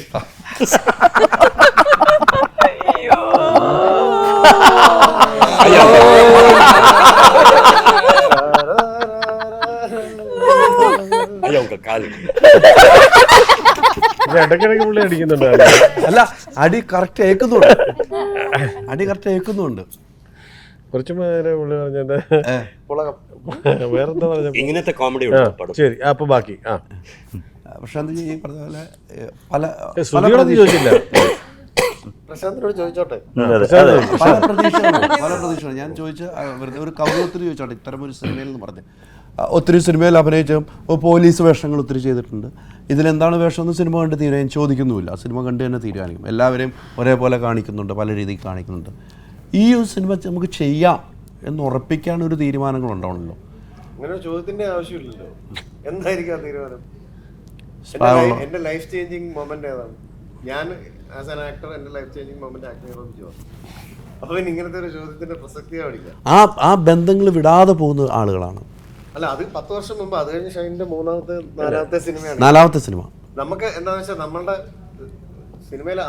ഇടയ്ക്കിടയ്ക്ക് പുള്ളി അടിക്കുന്നുണ്ട്. അല്ല, അടി കറക്റ്റ് ഏക്കുന്നുണ്ട്. കുറച്ചു നേരം പുള്ളി പറഞ്ഞത് വേറെന്താ പറഞ്ഞ ഇങ്ങനത്തെ കോമഡി. ശരി, അപ്പൊ ബാക്കി പ്രശാന്ത് ഈ പറഞ്ഞ പോലെ പല ചോദിച്ചില്ല. പ്രശാന്തിനോട് ചോദിച്ചോട്ടെ. പല പ്രതീക്ഷയാണ് ഞാൻ ചോദിച്ച. വെറുതെ ഒരു കൗതുകത്തിന് ചോദിച്ചോട്ടെ. ഇത്തരം ഒരു സിനിമയിൽ എന്ന് പറഞ്ഞ് ഒത്തിരി സിനിമയിൽ അഭിനയിച്ചും പോലീസ് വേഷങ്ങൾ ഒത്തിരി ചെയ്തിട്ടുണ്ട്. ഇതിലെന്താണ് വേഷം എന്ന് സിനിമ കണ്ട് തീരാൻ ചോദിക്കുന്നുമില്ല. സിനിമ കണ്ട് തന്നെ തീരുമാനിക്കും. എല്ലാവരെയും ഒരേപോലെ കാണിക്കുന്നുണ്ട്, പല രീതിയിൽ കാണിക്കുന്നുണ്ട്. ഈ ഒരു സിനിമ നമുക്ക് ചെയ്യാം എന്ന് ഉറപ്പിക്കാൻ ഒരു തീരുമാനങ്ങളുണ്ടാവണല്ലോ. അങ്ങനെ ചോദ്യത്തിന്റെ ആവശ്യമില്ലല്ലോ. എന്തായിരിക്കും ആ തീരുമാനം? എന്റെ ലൈഫ് ചേഞ്ചിങ് മൊമെന്റ് ഏതാണ്? ഞാൻ ആസ് ആൻ ആക്ടർ എന്റെ ലൈഫ് ചേഞ്ചിങ് മൊമെന്റ് ആക്ടർ ചെയ്തു. അപ്പൊ ഇങ്ങനത്തെ ഒരു ചോദ്യത്തിന്റെ പ്രസക്തിയാ പഠിക്കാം. ആ ബന്ധങ്ങൾ വിടാതെ പോകുന്ന ആളുകളാണ്. അല്ല, അത് 10 വർഷം മുമ്പ്. അത് കഴിഞ്ഞ് ഷൈനിന്റെ നാലാമത്തെ സിനിമയാണ്. നാലാമത്തെ സിനിമ. നമുക്ക് എന്താണെന്ന് വെച്ചാൽ നമ്മളുടെ സിനിമയിലെ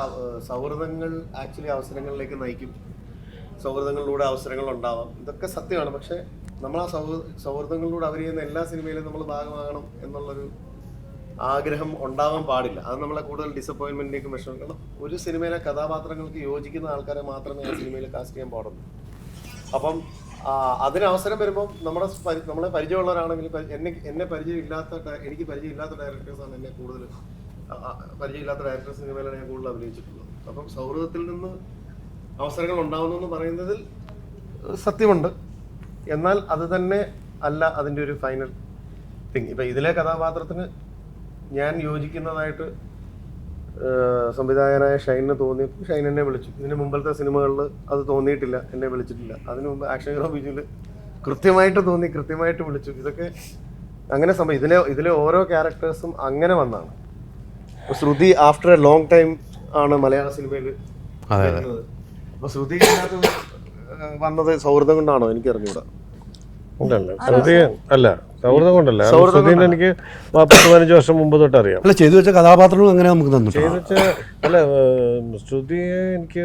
സൗഹൃദങ്ങൾ ആക്ച്വലി അവസരങ്ങളിലേക്ക് നയിക്കും. സൗഹൃദങ്ങളിലൂടെ അവസരങ്ങൾ ഉണ്ടാവാം, ഇതൊക്കെ സത്യമാണ്. പക്ഷെ നമ്മൾ ആ സൗഹൃദങ്ങളിലൂടെ അവർ ചെയ്യുന്ന എല്ലാ സിനിമയിലും നമ്മൾ ഭാഗമാകണം എന്നുള്ളൊരു ആഗ്രഹം ഉണ്ടാവാൻ പാടില്ല. അത് നമ്മളെ കൂടുതൽ ഡിസപ്പോയിൻമെന്റിലേക്ക് വിഷമം. കാരണം ഒരു സിനിമയിലെ കഥാപാത്രങ്ങൾക്ക് യോജിക്കുന്ന ആൾക്കാരെ മാത്രമേ ആ സിനിമയിൽ കാസ്റ്റ് ചെയ്യാൻ പാടുള്ളൂ. അപ്പം അതിന് അവസരം വരുമ്പോൾ നമ്മളെ പരിചയമുള്ളവരാണെങ്കിൽ എനിക്ക് പരിചയമില്ലാത്ത ഡയറക്ടേഴ്സാണ് എന്നെ കൂടുതൽ പരിചയമില്ലാത്ത ഡയറക്ടേഴ്സ് സിനിമയിലാണ് ഞാൻ കൂടുതൽ അഭിനയിച്ചിട്ടുള്ളത്. അപ്പം സൗഹൃദത്തിൽ നിന്ന് അവസരങ്ങൾ ഉണ്ടാവുന്നു എന്ന് പറയുന്നതിൽ സത്യമുണ്ട്. എന്നാൽ അത് തന്നെ അല്ല അതിൻ്റെ ഒരു ഫൈനൽ തിങ്. ഇപ്പം ഇതിലെ കഥാപാത്രത്തിന് ഞാൻ യോജിക്കുന്നതായിട്ട് സംവിധായകനായ ഷൈനിന് തോന്നിയപ്പോൾ ഷൈൻ എന്നെ വിളിച്ചു. ഇതിന് മുമ്പത്തെ സിനിമകളിൽ അത് തോന്നിയിട്ടില്ല, എന്നെ വിളിച്ചിട്ടില്ല. അതിനു മുമ്പ് ആക്ഷൻ ഹീറോ ബിജുവിൽ കൃത്യമായിട്ട് വിളിച്ചു. ഇതൊക്കെ അങ്ങനെ ഇതിലെ ഓരോ ക്യാരക്ടേഴ്സും അങ്ങനെ വന്നാണ്. ശ്രുതി ആഫ്റ്റർ എ ലോങ് ടൈം ആണ് മലയാള സിനിമയിൽ വരുന്നത്. അപ്പൊ ശ്രുതി വന്നത് സൗഹൃദം കൊണ്ടാണോ എനിക്ക് അറിഞ്ഞൂടാ. അല്ല, സൗഹൃദം കൊണ്ടല്ല. ശ്രുതിനെ എനിക്ക് 10-15 വർഷം മുമ്പ് തൊട്ട് അറിയാം. അല്ല, ചെയ്തു വെച്ച കഥാപാത്രങ്ങളും അങ്ങനെ നമുക്ക് തന്നു. അല്ല, ശ്രുതിയെ എനിക്ക്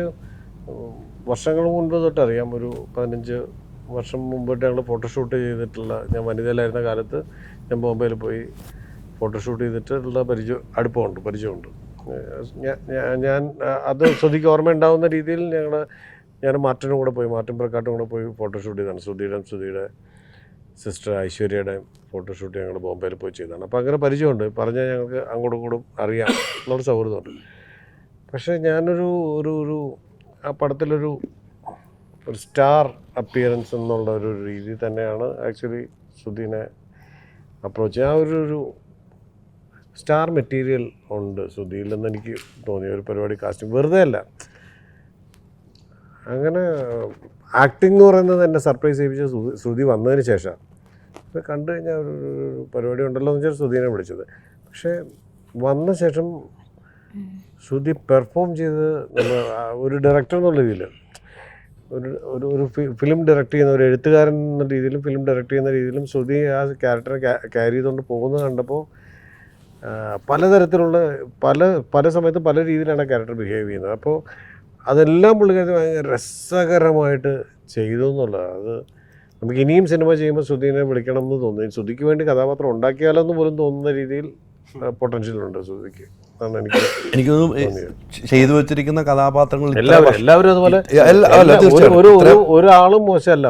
വർഷങ്ങൾ മുൻപ് തൊട്ട് അറിയാം. ഒരു 15 വർഷം മുമ്പിട്ട് ഞങ്ങൾ ഫോട്ടോഷൂട്ട് ചെയ്തിട്ടുള്ള, ഞാൻ വനിതയിലായിരുന്ന കാലത്ത് ഞാൻ ബോംബെയിൽ പോയി ഫോട്ടോഷൂട്ട് ചെയ്തിട്ടുള്ള പരിചയമുണ്ട്. ഞാൻ അത് ശ്രുതിക്ക് ഓർമ്മ ഉണ്ടാവുന്ന രീതിയിൽ ഞാൻ മാർട്ടിനും കൂടെ പോയി, മാർട്ടിൻ പ്രക്കാട്ടും കൂടെ പോയി ഫോട്ടോഷൂട്ട് ചെയ്തതാണ്. ശ്രുതിയുടെ സിസ്റ്റർ ഐശ്വര്യയുടെ ഫോട്ടോഷൂട്ട് ഞങ്ങൾ ബോംബെയിൽ പോയി ചെയ്തതാണ്. അപ്പോൾ അങ്ങനെ പരിചയമുണ്ട്. പറഞ്ഞാൽ ഞങ്ങൾക്ക് അങ്ങോട്ടും ഇങ്ങോട്ടും അറിയാം എന്നൊരു സൗഹൃദമുണ്ട്. പക്ഷേ ഞാനൊരു ആ പടത്തിലൊരു സ്റ്റാർ അപ്പിയറൻസ് എന്നുള്ള ഒരു രീതി തന്നെയാണ് ആക്ച്വലി ശ്രുതിനെ അപ്രോച്ച്. ആ ഒരു സ്റ്റാർ മെറ്റീരിയൽ ഉണ്ട് ശ്രുതിയിലെന്ന് എനിക്ക് തോന്നിയ ഒരു പരിപാടി കാസ്റ്റിംഗ് വെറുതെ അല്ല. അങ്ങനെ ആക്ടിംഗ് എന്ന് പറയുന്നത് എന്നെ സർപ്രൈസ് ചെയ്യിപ്പിച്ച ശ്രുതി വന്നതിന് ശേഷം ഇപ്പോൾ കണ്ടു കഴിഞ്ഞാൽ ഒരു പരിപാടി ഉണ്ടല്ലോ എന്ന് വെച്ചാൽ ശ്രുതിനെ വിളിച്ചത്. പക്ഷേ വന്ന ശേഷം ശ്രുതി പെർഫോം ചെയ്ത് നമ്മൾ ഒരു ഡയറക്ടർ എന്നുള്ള രീതിയിൽ ഒരു ഫിലിം ഡയറക്റ്റ് ചെയ്യുന്ന ഒരു എഴുത്തുകാരൻ എന്ന രീതിയിലും ഫിലിം ഡയറക്റ്റ് ചെയ്യുന്ന രീതിയിലും ശ്രുതി ആ ക്യാരക്ടറെ ക്യാരി ചെയ്തുകൊണ്ട് പോകുന്നത് കണ്ടപ്പോൾ പലതരത്തിലുള്ള പല സമയത്ത് പല രീതിയിലാണ് ക്യാരക്ടർ ബിഹേവ് ചെയ്യുന്നത്. അപ്പോൾ അതെല്ലാം പുള്ളിക്കാരി ഭയങ്കര രസകരമായിട്ട് ചെയ്തു എന്നുള്ളത്. അത് നമുക്ക് ഇനിയും സിനിമ ചെയ്യുമ്പോൾ ശ്രുതിനെ വിളിക്കണം എന്ന് തോന്നി. ശ്രുതിക്ക് വേണ്ടി കഥാപാത്രം ഉണ്ടാക്കിയാലോ എന്ന് പോലും തോന്നുന്ന രീതിയിൽ പൊട്ടൻഷ്യലുണ്ട് ശ്രുതിക്ക്. അതാണ് എനിക്ക് ചെയ്തു വെച്ചിരിക്കുന്ന കഥാപാത്രങ്ങൾ എല്ലാവരും അതുപോലെ ഒരാളും മോശമല്ല.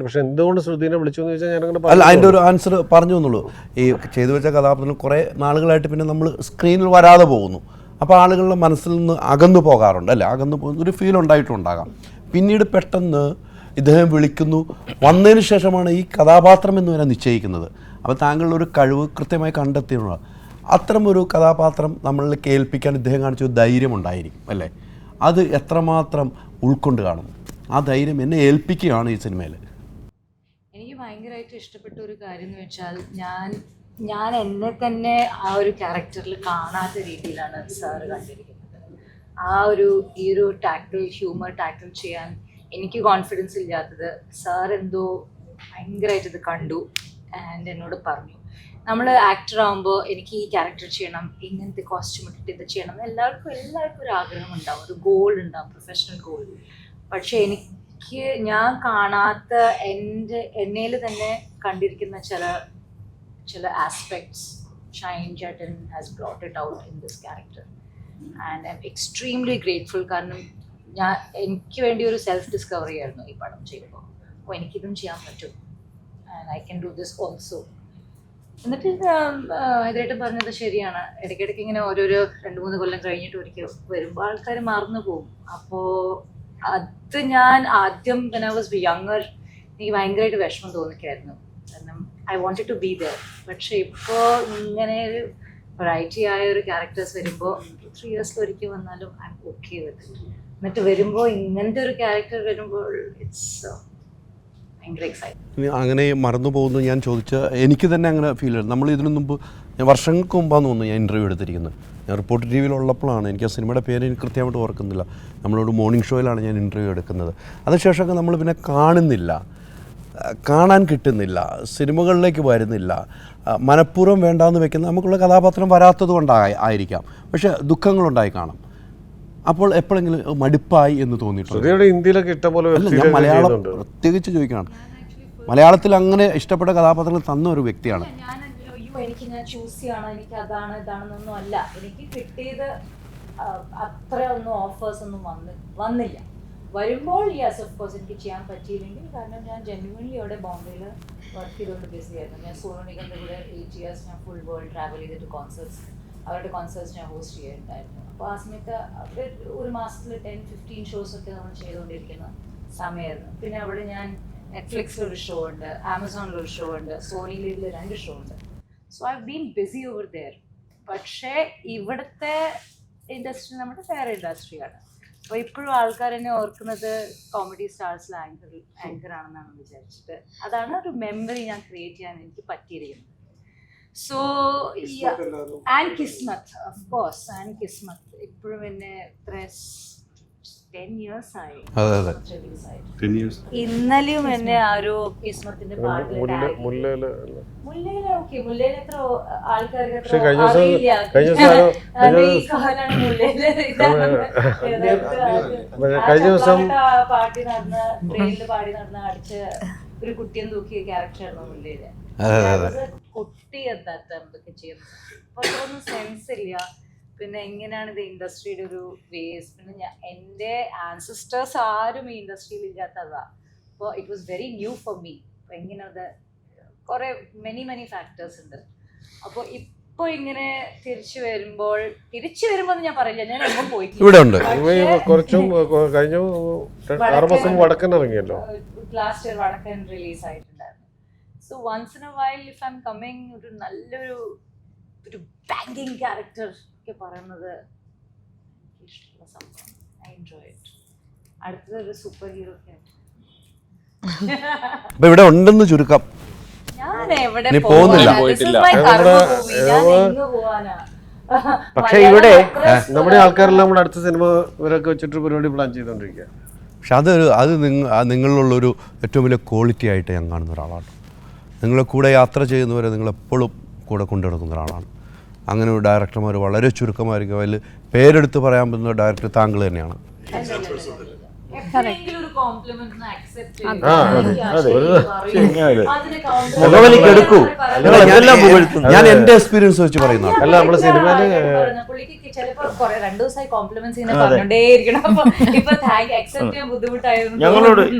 പക്ഷെ എന്തുകൊണ്ട് ശ്രുതിനെ വിളിച്ചു എന്ന് ചോദിച്ചാൽ ഞാനങ്ങനെ അല്ല, അതിൻ്റെ ഒരു ആൻസർ പറഞ്ഞു എന്നുള്ളൂ. ഈ ചെയ്തു വെച്ച കഥാപാത്രങ്ങൾ കുറേ നാളുകളായിട്ട് പിന്നെ നമ്മൾ സ്ക്രീനിൽ വരാതെ പോകുന്നു. അപ്പോൾ ആളുകളുടെ മനസ്സിൽ നിന്ന് അകന്നു പോകാറുണ്ട്, അല്ലേ? അകന്നു പോകുന്ന ഒരു ഫീൽ ഉണ്ടായിട്ടുണ്ടാകാം. പിന്നീട് പെട്ടെന്ന് ഇദ്ദേഹം വിളിക്കുന്നു, വന്നതിന് ശേഷമാണ് ഈ കഥാപാത്രം എന്ന് വരെ നിശ്ചയിക്കുന്നത്. അപ്പോൾ താങ്കളുടെ ഒരു കഴിവ് കൃത്യമായി കണ്ടെത്തിയുള്ള അത്തരം ഒരു കഥാപാത്രം നമ്മളിൽ കേൾപ്പിക്കാൻ ഇദ്ദേഹം കാണിച്ച ഒരു ധൈര്യം ഉണ്ടായിരിക്കും, അല്ലേ? അത് എത്രമാത്രം ഉൾക്കൊണ്ട് കാണും? ആ ധൈര്യം എന്നെ ഏൽപ്പിക്കുകയാണ് ഈ സിനിമയിൽ. എനിക്ക് ഭയങ്കരമായിട്ട് ഇഷ്ടപ്പെട്ട ഒരു കാര്യം എന്ന് വെച്ചാൽ ഞാൻ എന്നെ തന്നെ ആ ഒരു ക്യാരക്ടറിൽ കാണാത്ത രീതിയിലാണ് സാറ് കണ്ടിരിക്കുന്നത്. ഈ ഒരു ഹ്യൂമർ ടാക്കിൾ ചെയ്യാൻ എനിക്ക് കോൺഫിഡൻസ് ഇല്ലാത്തത് സാർ എന്തോ ഭയങ്കരമായിട്ട് ഇത് കണ്ടു ആൻഡ് എന്നോട് പറഞ്ഞു. നമ്മൾ ആക്ടർ ആകുമ്പോൾ എനിക്ക് ഈ ക്യാരക്ടർ ചെയ്യണം, ഇങ്ങനത്തെ കോസ്റ്റ്യൂം ഇട്ടിട്ട് ഇത് ചെയ്യണം, എല്ലാവർക്കും ഒരു ആഗ്രഹം ഉണ്ടാവും, ഒരു ഗോൾ ഉണ്ടാവും, പ്രൊഫഷണൽ ഗോൾ. പക്ഷെ ഞാൻ കാണാത്ത എന്നേൽ തന്നെ കണ്ടിരിക്കുന്ന ചില ആസ്പെക്ട്സ് ഷൈൻ ചേട്ടൻ has brought it out in this character and I am extremely grateful. കാരണം എനിക്ക് വേണ്ടി ഒരു സെൽഫ് ഡിസ്കവറി ആയിരുന്നു ഈ പടം ചെയ്യുമ്പോൾ. അപ്പോൾ എനിക്കിതും ചെയ്യാൻ പറ്റും and I can do this also. എന്നിട്ട് ഇതായിട്ട് പറഞ്ഞത് ശരിയാണ്, ഇടയ്ക്കിടയ്ക്ക് ഇങ്ങനെ ഓരോരോ 2-3 കൊല്ലം കഴിഞ്ഞിട്ട് ഒരിക്കൽ വരുമ്പോൾ ആൾക്കാർ മറന്നു പോകും. അപ്പോൾ അത് ഞാൻ ആദ്യം when I was younger എനിക്ക് ഭയങ്കരമായിട്ട് വിഷമം തോന്നിക്കായിരുന്നു. കാരണം I wanted to be there. പക്ഷെ ഇപ്പോൾ ഇങ്ങനെ ഒരു വെറൈറ്റി ആയ ഒരു ക്യാരക്ടേഴ്സ് വരുമ്പോൾ 3 yearsൽ ഒരിക്കൽ വന്നാലും I M okay with it. എന്നിട്ട് വരുമ്പോൾ ഇങ്ങനത്തെ ഒരു ക്യാരക്ടർ വരുമ്പോൾ ഇറ്റ്സ് ഭയങ്കര എക്സൈറ്റിംഗ്. അങ്ങനെ മറന്നു പോകുന്നു ഞാൻ ചോദിച്ച എനിക്ക് തന്നെ അങ്ങനെ ഫീൽ ചെയ്തു. നമ്മൾ ഇതിനു മുമ്പ് ഞാൻ വർഷങ്ങൾക്ക് മുമ്പാന്ന് തോന്നുന്നു ഞാൻ ഇൻ്റർവ്യൂ എടുത്തിരിക്കുന്നത്. ഞാൻ റിപ്പോർട്ടർ ടി വിയിലുള്ളപ്പോഴാണ്, എനിക്ക് ആ സിനിമയുടെ പേര് എനിക്ക് കൃത്യമായിട്ട് ഓർക്കുന്നില്ല. നമ്മളോട് മോർണിംഗ് ഷോയിലാണ് ഞാൻ ഇൻ്റർവ്യൂ എടുക്കുന്നത്. അതിനുശേഷമൊക്കെ നമ്മൾ പിന്നെ കാണാൻ കിട്ടുന്നില്ല, സിനിമകളിലേക്ക് വരുന്നില്ല. മനഃപൂർവ്വം വേണ്ടാന്ന് വെക്കുന്ന നമുക്കുള്ള കഥാപാത്രം വരാത്തത് കൊണ്ടായിരിക്കാം. പക്ഷേ ദുഃഖങ്ങളുണ്ടായി കാണാം. അപ്പോൾ എപ്പോഴെങ്കിലും മടുപ്പായി എന്ന് തോന്നിയിട്ടുണ്ട്? ഇന്ത്യയിലൊക്കെ ഇഷ്ടംപോലെ ഞാൻ മലയാളം പ്രത്യേകിച്ച് ചോദിക്കുകയാണ്. മലയാളത്തിൽ അങ്ങനെ ഇഷ്ടപ്പെട്ട കഥാപാത്രങ്ങൾ തന്ന ഒരു വ്യക്തിയാണ്. എനിക്ക് ഞാൻ ചൂസ് ചെയ്യണം, എനിക്ക് ഇതാണെന്നൊന്നും അല്ല. എനിക്ക് കിട്ടിയത് അത്ര ഒന്നും ഓഫേഴ്സ് ഒന്നും വന്നില്ല. വരുമ്പോൾ യെസ് ഓഫ് കോഴ്സ് എനിക്ക് ചെയ്യാൻ പറ്റിയില്ലെങ്കിൽ, കാരണം ഞാൻ ജെന്യുവൻലി അവിടെ ബോംബെയിൽ വർക്ക് ചെയ്തുകൊണ്ട് ബിസി ആയിരുന്നു. ഞാൻ സോനു നിഗമിൻ്റെ കൂടെ 8 years ഞാൻ ഫുൾ വേൾഡ് ട്രാവൽ ചെയ്തിട്ട് അവരുടെ കോൺസേർട്സ് ഞാൻ ഹോസ്റ്റ് ചെയ്യുന്നുണ്ടായിരുന്നു. അപ്പോൾ ആ സമയത്ത് അവർ ഒരു മാസത്തിൽ 10-15 ഷോസൊക്കെ നമ്മൾ ചെയ്തുകൊണ്ടിരിക്കുന്ന സമയമായിരുന്നു. പിന്നെ അവിടെ ഞാൻ നെറ്റ്ഫ്ലിക്സിലൊരു ഷോ ഉണ്ട്, ആമസോണിലൊരു ഷോ ഉണ്ട്, സോണി ലീവിൽ 2 ഷോ ഉണ്ട്. So I been busy over there. പക്ഷേ ഇവിടുത്തെ ഇൻഡസ്ട്രി നമ്മുടെ ഫെയർ ഇൻഡസ്ട്രിയാണ്. അപ്പോൾ ഇപ്പോഴും ആൾക്കാർ എന്നെ ഓർക്കുന്നത് കോമഡി സ്റ്റാർസിൽ ആങ്കർ ആണെന്നാണ് വിചാരിച്ചിട്ട്. അതാണ് ഒരു മെമ്മറി ഞാൻ ക്രിയേറ്റ് ചെയ്യാൻ എനിക്ക് പറ്റിയിരിക്കുന്നത്. So and Kismath, of course, and Kismath ഇപ്പോഴും എന്നെ 10 years ആയി റിലീസായിട്ട്. ഇന്നലെയും എന്നെ ആ ഒരു കിസ്മത്തിന്റെ പാട്ടിൽ മുല്ലയില് എത്ര ആൾക്കാർക്ക് അറിയില്ല പാട്ടി നടന്ന ട്രെയിനിൽ പാടി നടന്ന അടിച്ച ഒരു കുട്ടിയെ തൂക്കിയ ക്യാരക്ടറായിരുന്നു മുല്ലയില്. കുട്ടി എന്താ എന്തൊക്കെ ചെയ്യുന്നത് അപ്പൊ അതൊന്നും സെൻസ് ഇല്ല. പിന്നെ എങ്ങനെയാണ് ഇത് ഇൻഡസ്ട്രിയുടെ ഒരു വേസ്. പിന്നെ എൻ്റെ ആൻസിസ്റ്റേഴ്സ് ആരും ഈ ഇൻഡസ്ട്രിയിൽ ഇല്ലാത്തതാ. അപ്പോൾ it was very new for me. അപ്പോൾ എങ്ങനെ അത് കുറേ മെനി ഫാക്ടേഴ്സ് ഉണ്ട്. അപ്പോൾ ഇപ്പോൾ ഇങ്ങനെ തിരിച്ചു വരുമ്പോൾ ഞാൻ പറയില്ല, ഞാൻ എങ്ങും പോയിട്ടില്ല. കഴിഞ്ഞ 6 മാസം വടക്കൻ ഇറങ്ങിയല്ലോ, ലാസ്റ്റ് ഇയർ വടക്കൻ റിലീസ് ആയിട്ടുണ്ടായിരുന്നു. So once in a while if I am coming ഒരു നല്ലൊരു ഒരു ബാങ്കിങ് ക്യാരക്ടർ ഒക്കെ പറയുന്നത് ഇഷ്ടമുള്ള സംഭവം. I enjoy it. അടുത്തത് ഒരു സൂപ്പർ ഹീറോ ക്യാരക്ടർ. അപ്പൊ ഇവിടെ ഉണ്ടെന്ന് ചുരുക്കം. ഞാൻ എവിടെ നീ പോകുന്നില്ല. പക്ഷെ ഇവിടെ നമ്മുടെ ആൾക്കാരെല്ലാം നമ്മുടെ അടുത്ത സിനിമ ഇവരൊക്കെ വെച്ചിട്ട് പരിപാടി പ്ലാൻ ചെയ്തുകൊണ്ടിരിക്കുക. പക്ഷെ അത് നിങ്ങളിലുള്ളൊരു ഏറ്റവും വലിയ ക്വാളിറ്റി ആയിട്ട് ഞാൻ കാണുന്ന ഒരാളാണ്. നിങ്ങളെ കൂടെ യാത്ര ചെയ്യുന്നവരെ നിങ്ങളെപ്പോഴും കൂടെ കൊണ്ടു നടക്കുന്ന ഒരാളാണ്. അങ്ങനെ ഒരു ഡയറക്ടർമാർ വളരെ ചുരുക്കമായിരിക്കും. അതിൽ പേരെടുത്ത് പറയാൻ പറ്റുന്ന ഡയറക്ടർ താങ്കൾ തന്നെയാണ്. ഞാൻ എന്റെ എക്സ്പീരിയൻസ് വെച്ച് പറയുന്ന അല്ല നമ്മളെ സിനിമയില്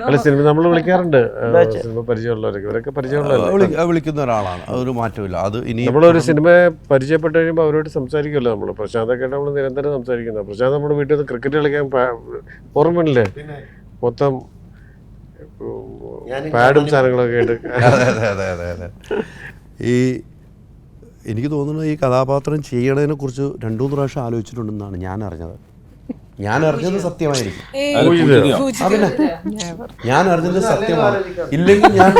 അല്ല സിനിമ നമ്മൾ വിളിക്കാറുണ്ട്. സിനിമ പരിചയമുള്ളവരൊക്കെ ഇവരൊക്കെ പരിചയമുള്ള വിളിക്കുന്ന ഒരാളാണ്. അതൊരു മാറ്റമില്ല. അത് ഇനി നമ്മളൊരു സിനിമയെ പരിചയപ്പെട്ട് കഴിയുമ്പോൾ അവരോട് സംസാരിക്കുമല്ലോ. നമ്മൾ പ്രശാന്തൊക്കെ നമ്മൾ നിരന്തരം സംസാരിക്കുന്നത്. പ്രശാന്ത് നമ്മുടെ വീട്ടിൽ നിന്ന് ക്രിക്കറ്റ് കളിക്കാൻ ഓർമ്മയില്ലേ? മൊത്തം പാഡും സാധനങ്ങളൊക്കെ ആയിട്ട്. അതെ. ഈ എനിക്ക് തോന്നുന്നു ഈ കഥാപാത്രം ചെയ്യണതിനെ കുറിച്ച് 2-3 പ്രാവശ്യം ആലോചിച്ചിട്ടുണ്ടെന്നാണ് ഞാൻ അറിഞ്ഞത്. ഞാൻ അറിഞ്ഞത് സത്യമായിരിക്കും. ഞാൻ അറിഞ്ഞത് സത്യമാണ്. ഇല്ലെങ്കിൽ ഞാൻ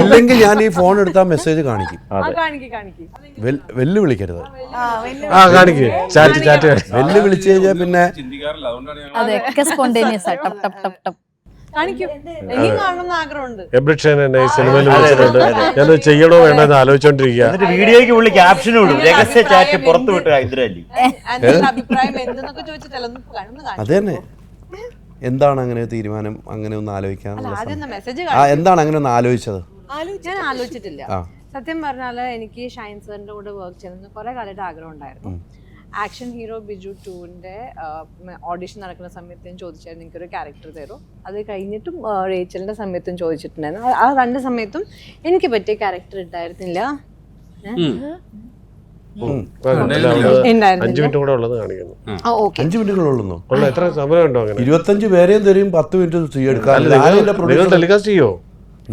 ഇല്ലെങ്കിൽ ഞാൻ ഈ ഫോൺ എടുത്താൽ മെസ്സേജ് കാണിക്കും. വെല്ലുവിളിക്കരുത്. വെല്ലുവിളിച്ചു കഴിഞ്ഞാൽ പിന്നെ അതൊക്കെ സ്പോണ്ടേനിയസ് ആ ടപ് ടപ് ടപ് ടപ് ഞാൻ ചെയ്യണോ വേണ്ടോ എന്ന് ആലോചിച്ചോണ്ടിരിക്കുക. വീഡിയോയ്ക്ക് ഉള്ളിൽ ക്യാപ്ഷൻ ഇടും, രഹസ്യ ചാറ്റ് പുറത്തു വിട്ട് ഹൈദരാലി. അത് തന്നെ. എന്താണ് അങ്ങനെ തീരുമാനം? അങ്ങനെ ഒന്ന് ആലോചിക്കാനുള്ള എന്താണ് അങ്ങനെ ഒന്ന് ആലോചിച്ചത്? ഞാൻ ആലോചിച്ചിട്ടില്ല. സത്യം പറഞ്ഞാല് എനിക്ക് ഷൈൻ സാറിന്റെ കൂടെ വർക്ക് ചെയ്യുന്നത് കുറെ കാലമായിട്ട് ആഗ്രഹം ഉണ്ടായിരുന്നു. ആക്ഷൻ ഹീറോ ബിജു 2-ന്റെ ഓഡിഷൻ നടക്കുന്ന സമയത്ത് ഞാൻ ചോദിച്ചായിരുന്നു എനിക്കൊരു ക്യാരക്ടർ തരൂ. അത് കഴിഞ്ഞിട്ടും റേച്ചലിന്റെ സമയത്തും ചോദിച്ചിട്ടുണ്ടായിരുന്നു. ആ 2 സമയത്തും എനിക്ക് പറ്റിയ ക്യാരക്ടർ ഉണ്ടായിരുന്നില്ല. 5 മിനിറ്റ് കൂടെ ഉള്ളത് കാണിക്കുന്നു. 5 മിനിറ്റുകളുള്ളൂ. എത്ര സമയം ഉണ്ടോ? 25 പേരെയും തരും 10 മിനിറ്റ് എടുക്കാൻ. ടെലികാസ്റ്റ് ചെയ്യോ?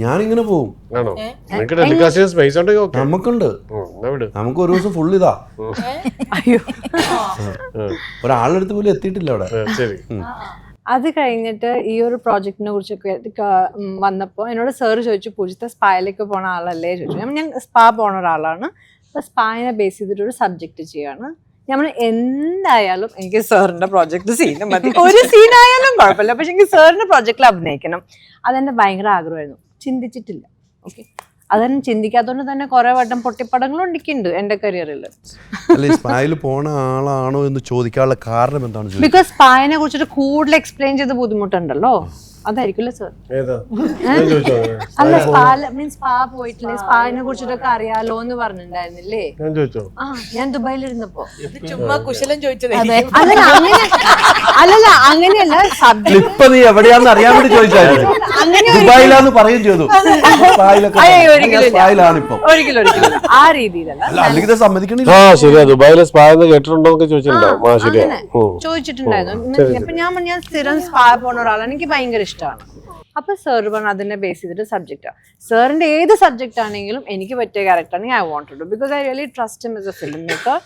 ഞാനിങ്ങനെ പോവും. ആണോ? നിങ്ങൾക്ക് ടെലികാസ്റ്റ് സ്പേസ് ഉണ്ടെങ്കിൽ നമുക്കുണ്ട്. നമുക്ക് ഒരു ദിവസം ഫുൾ ഇതാ. ഒരാളെടുത്ത് പോലും എത്തിയിട്ടില്ല അവിടെ. ശരി. അത് കഴിഞ്ഞിട്ട് ഈ ഒരു പ്രോജക്റ്റിനെ കുറിച്ചൊക്കെ വന്നപ്പോൾ എന്നോട് സാറ് ചോദിച്ചു, പൂജിത്ത സ്പായിലേക്ക് പോണ ആളല്ലേ ചോദിച്ചു. ഞാൻ സ്പാ പോണ ഒരാളാണ്. അപ്പോൾ സ്പായിനെ ബേസ് ചെയ്തിട്ടൊരു സബ്ജക്റ്റ് ചെയ്യാണ്. നമ്മൾ എന്തായാലും എനിക്ക് സാറിന്റെ പ്രോജക്റ്റ് സീനും മതി. ഒരു സീനായാലും കുഴപ്പമില്ല, പക്ഷെ എനിക്ക് സാറിന്റെ പ്രോജക്റ്റിൽ അഭിനയിക്കണം. അതെന്റെ ഭയങ്കര ആഗ്രഹമായിരുന്നു. ചിന്തിച്ചിട്ടില്ല. ഓക്കെ, അതെന്നെ ചിന്തിക്കാത്തതുകൊണ്ട് തന്നെ കുറെ വട്ടം പൊട്ടിപ്പടങ്ങളും ഉണ്ടിക്കുന്നുണ്ട് എന്റെ കരിയറിൽ. സ്പായിൽ പോണ ആളാണോ എന്ന് ചോദിക്കാനുള്ള കാരണം എന്താണ്? ബിക്കോസ് സ്പായിനെ കുറിച്ചിട്ട് കൂടുതൽ എക്സ്പ്ലെയിൻ ചെയ്ത് ബുദ്ധിമുട്ടുണ്ടല്ലോ, അതായിരിക്കുമല്ലോ സാർ. അല്ല സ്പാ പോയിട്ടില്ലേ, സ്പായിനെ കുറിച്ചിട്ടൊക്കെ അറിയാലോ എന്ന് പറഞ്ഞിട്ടുണ്ടായിരുന്നില്ലേ? ഞാൻ ദുബായിലിരുന്നപ്പോ ചുമ്മാ കുശലം ചോദിച്ചത്. അല്ലല്ല അങ്ങനെയല്ല, ഇപ്പൊ നീ എവിടെയാന്ന് അറിയാൻ വേണ്ടി ചോദിച്ചായിരുന്നു. ദുബായിലാന്ന് പറയും ചെയ്തു. ഒരിക്കലും ആ രീതിയിലല്ല. അല്ലെങ്കിൽ സമ്മതിക്കണില്ല. ശരിയാ, ദുബായിലെ സ്പാ എന്ന് കേട്ടിട്ടുണ്ടോ എന്നൊക്കെ ചോദിച്ചിട്ടുണ്ടായിരുന്നു. അപ്പൊ ഞാൻ സ്ഥിരം സ്പാ പോണ ഒരാളാണ്, എനിക്ക് ഭയങ്കര ഇഷ്ടമാണ്. അപ്പൊ സാർ പറഞ്ഞു അതിനെ ബേസ് ചെയ്തിട്ട് സബ്ജക്റ്റാ. സാറിന്റെ ഏത് സബ്ജക്റ്റ് ആണെങ്കിലും എനിക്ക് പറ്റിയ ക്യാരക്ടർ ആണെങ്കിൽ I want to do, because I really trust him as a film maker.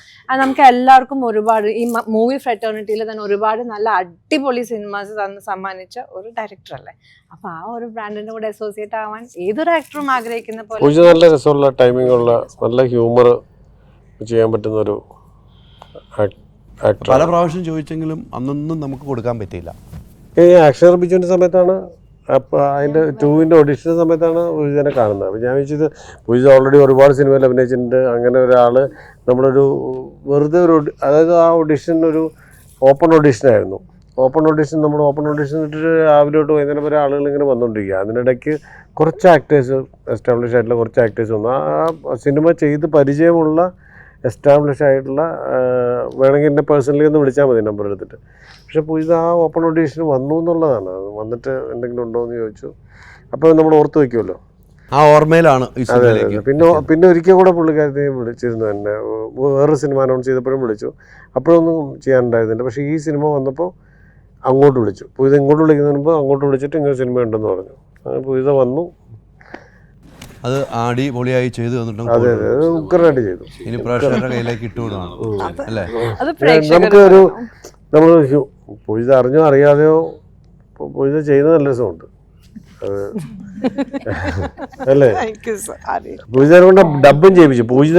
നമുക്ക് എല്ലാവർക്കും ഒരുപാട് ഈ മൂവി ഫ്രെറ്റേണിറ്റിയിൽ തന്നെ ഒരുപാട് നല്ല അടിപൊളി സിനിമാസ് തന്ന് സമ്മാനിച്ച ഒരു ഡയറക്ടർ അല്ലേ. അപ്പൊ ആ ഒരു ബ്രാൻഡിന്റെ കൂടെ അസോസിയേറ്റ് ആവാൻ ഏതൊരു ആക്ടറും ആഗ്രഹിക്കുന്ന പോലെ നല്ല രസമുള്ള ടൈമിംഗ് ഉള്ള നല്ല ഹ്യൂമർ ചെയ്യാൻ പറ്റുന്ന ഒരു ആക്ടർ. പല പ്രാവശ്യം ചോദിച്ചെങ്കിലും അന്നൊന്നും നമുക്ക് കൊടുക്കാൻ പറ്റിയില്ല. ഈ ആക്ഷൻ ബിജുവിൻ്റെ സമയത്താണ്, അപ്പോൾ അതിൻ്റെ 2-ന്റെ ഓഡിഷൻ്റെ സമയത്താണ് പൂജിതനെ കാണുന്നത്. അപ്പോൾ ഞാൻ വിചാരിച്ചത് പൂജിത ഓൾറെഡി ഒരുപാട് സിനിമയിൽ അഭിനയിച്ചിട്ടുണ്ട്. അങ്ങനെ ഒരാൾ നമ്മളൊരു വെറുതെ ഒരു അതായത് ആ ഓഡിഷൻ ഒരു ഓപ്പൺ ഓഡിഷനായിരുന്നു. ഓപ്പൺ ഓഡിഷൻ ഇട്ടിട്ട് രാവിലെ തൊട്ട് വൈകുന്നേരം വരെ ആളുകൾ ഇങ്ങനെ വന്നുകൊണ്ടിരിക്കുക. അതിനിടയ്ക്ക് കുറച്ച് ആക്ടേഴ്സ് എസ്റ്റാബ്ലിഷ് ആയിട്ടുള്ള കുറച്ച് ആക്ടേഴ്സ് വന്നു. ആ സിനിമ ചെയ്ത് പരിചയമുള്ള എസ്റ്റാബ്ലിഷ് ആയിട്ടുള്ള വേണമെങ്കിൽ എന്നെ പേഴ്സണലി ഒന്ന് വിളിച്ചാൽ മതി നമ്പർ എടുത്തിട്ട്. പക്ഷെ പൂജിത ആ ഓപ്പൺ ഓഡീഷന് വന്നു എന്നുള്ളതാണ്. വന്നിട്ട് എന്തെങ്കിലും ഉണ്ടോ എന്ന് ചോദിച്ചു. അപ്പോൾ നമ്മൾ ഓർത്ത് വയ്ക്കുമല്ലോ, ആ ഓർമ്മയിലാണ്. അതെ അതെ. പിന്നെ ഒരിക്കൽ കൂടെ പുള്ളിക്കാരത്തെ വിളിച്ചിരുന്നു എന്നെ, വേറൊരു സിനിമ അനൗൺസ് ചെയ്തപ്പോഴും വിളിച്ചു. അപ്പോഴൊന്നും ചെയ്യാനുണ്ടായിരുന്നില്ല. പക്ഷേ ഈ സിനിമ വന്നപ്പോൾ അങ്ങോട്ട് വിളിച്ചു. പൂജിത ഇങ്ങോട്ട് വിളിക്കുന്നതിന് മുമ്പ് അങ്ങോട്ട് വിളിച്ചിട്ട് ഇങ്ങനെ സിനിമ ഉണ്ടെന്ന് പറഞ്ഞു. അങ്ങനെ പൂജിത വന്നു. അത് അടിപൊളിയായി ചെയ്തു തന്നിട്ടും അതെ അതെ ഉഗ്രനായിട്ട് ചെയ്തു. ഇനി പ്രേക്ഷകരുടെ കയ്യിലേക്ക് ഇട്ടുകൊടുക്കണം അല്ലേ? നമുക്ക് ഒരു നമ്മൾ പൂജിത അറിഞ്ഞോ അറിയാതെയോ പൂജിത ചെയ്യുന്ന നല്ല രസമുണ്ട് അല്ലേ? പൂജിതനെ കൊണ്ട് ഡബും ചെയ്യിപ്പിച്ചു. പൂജിത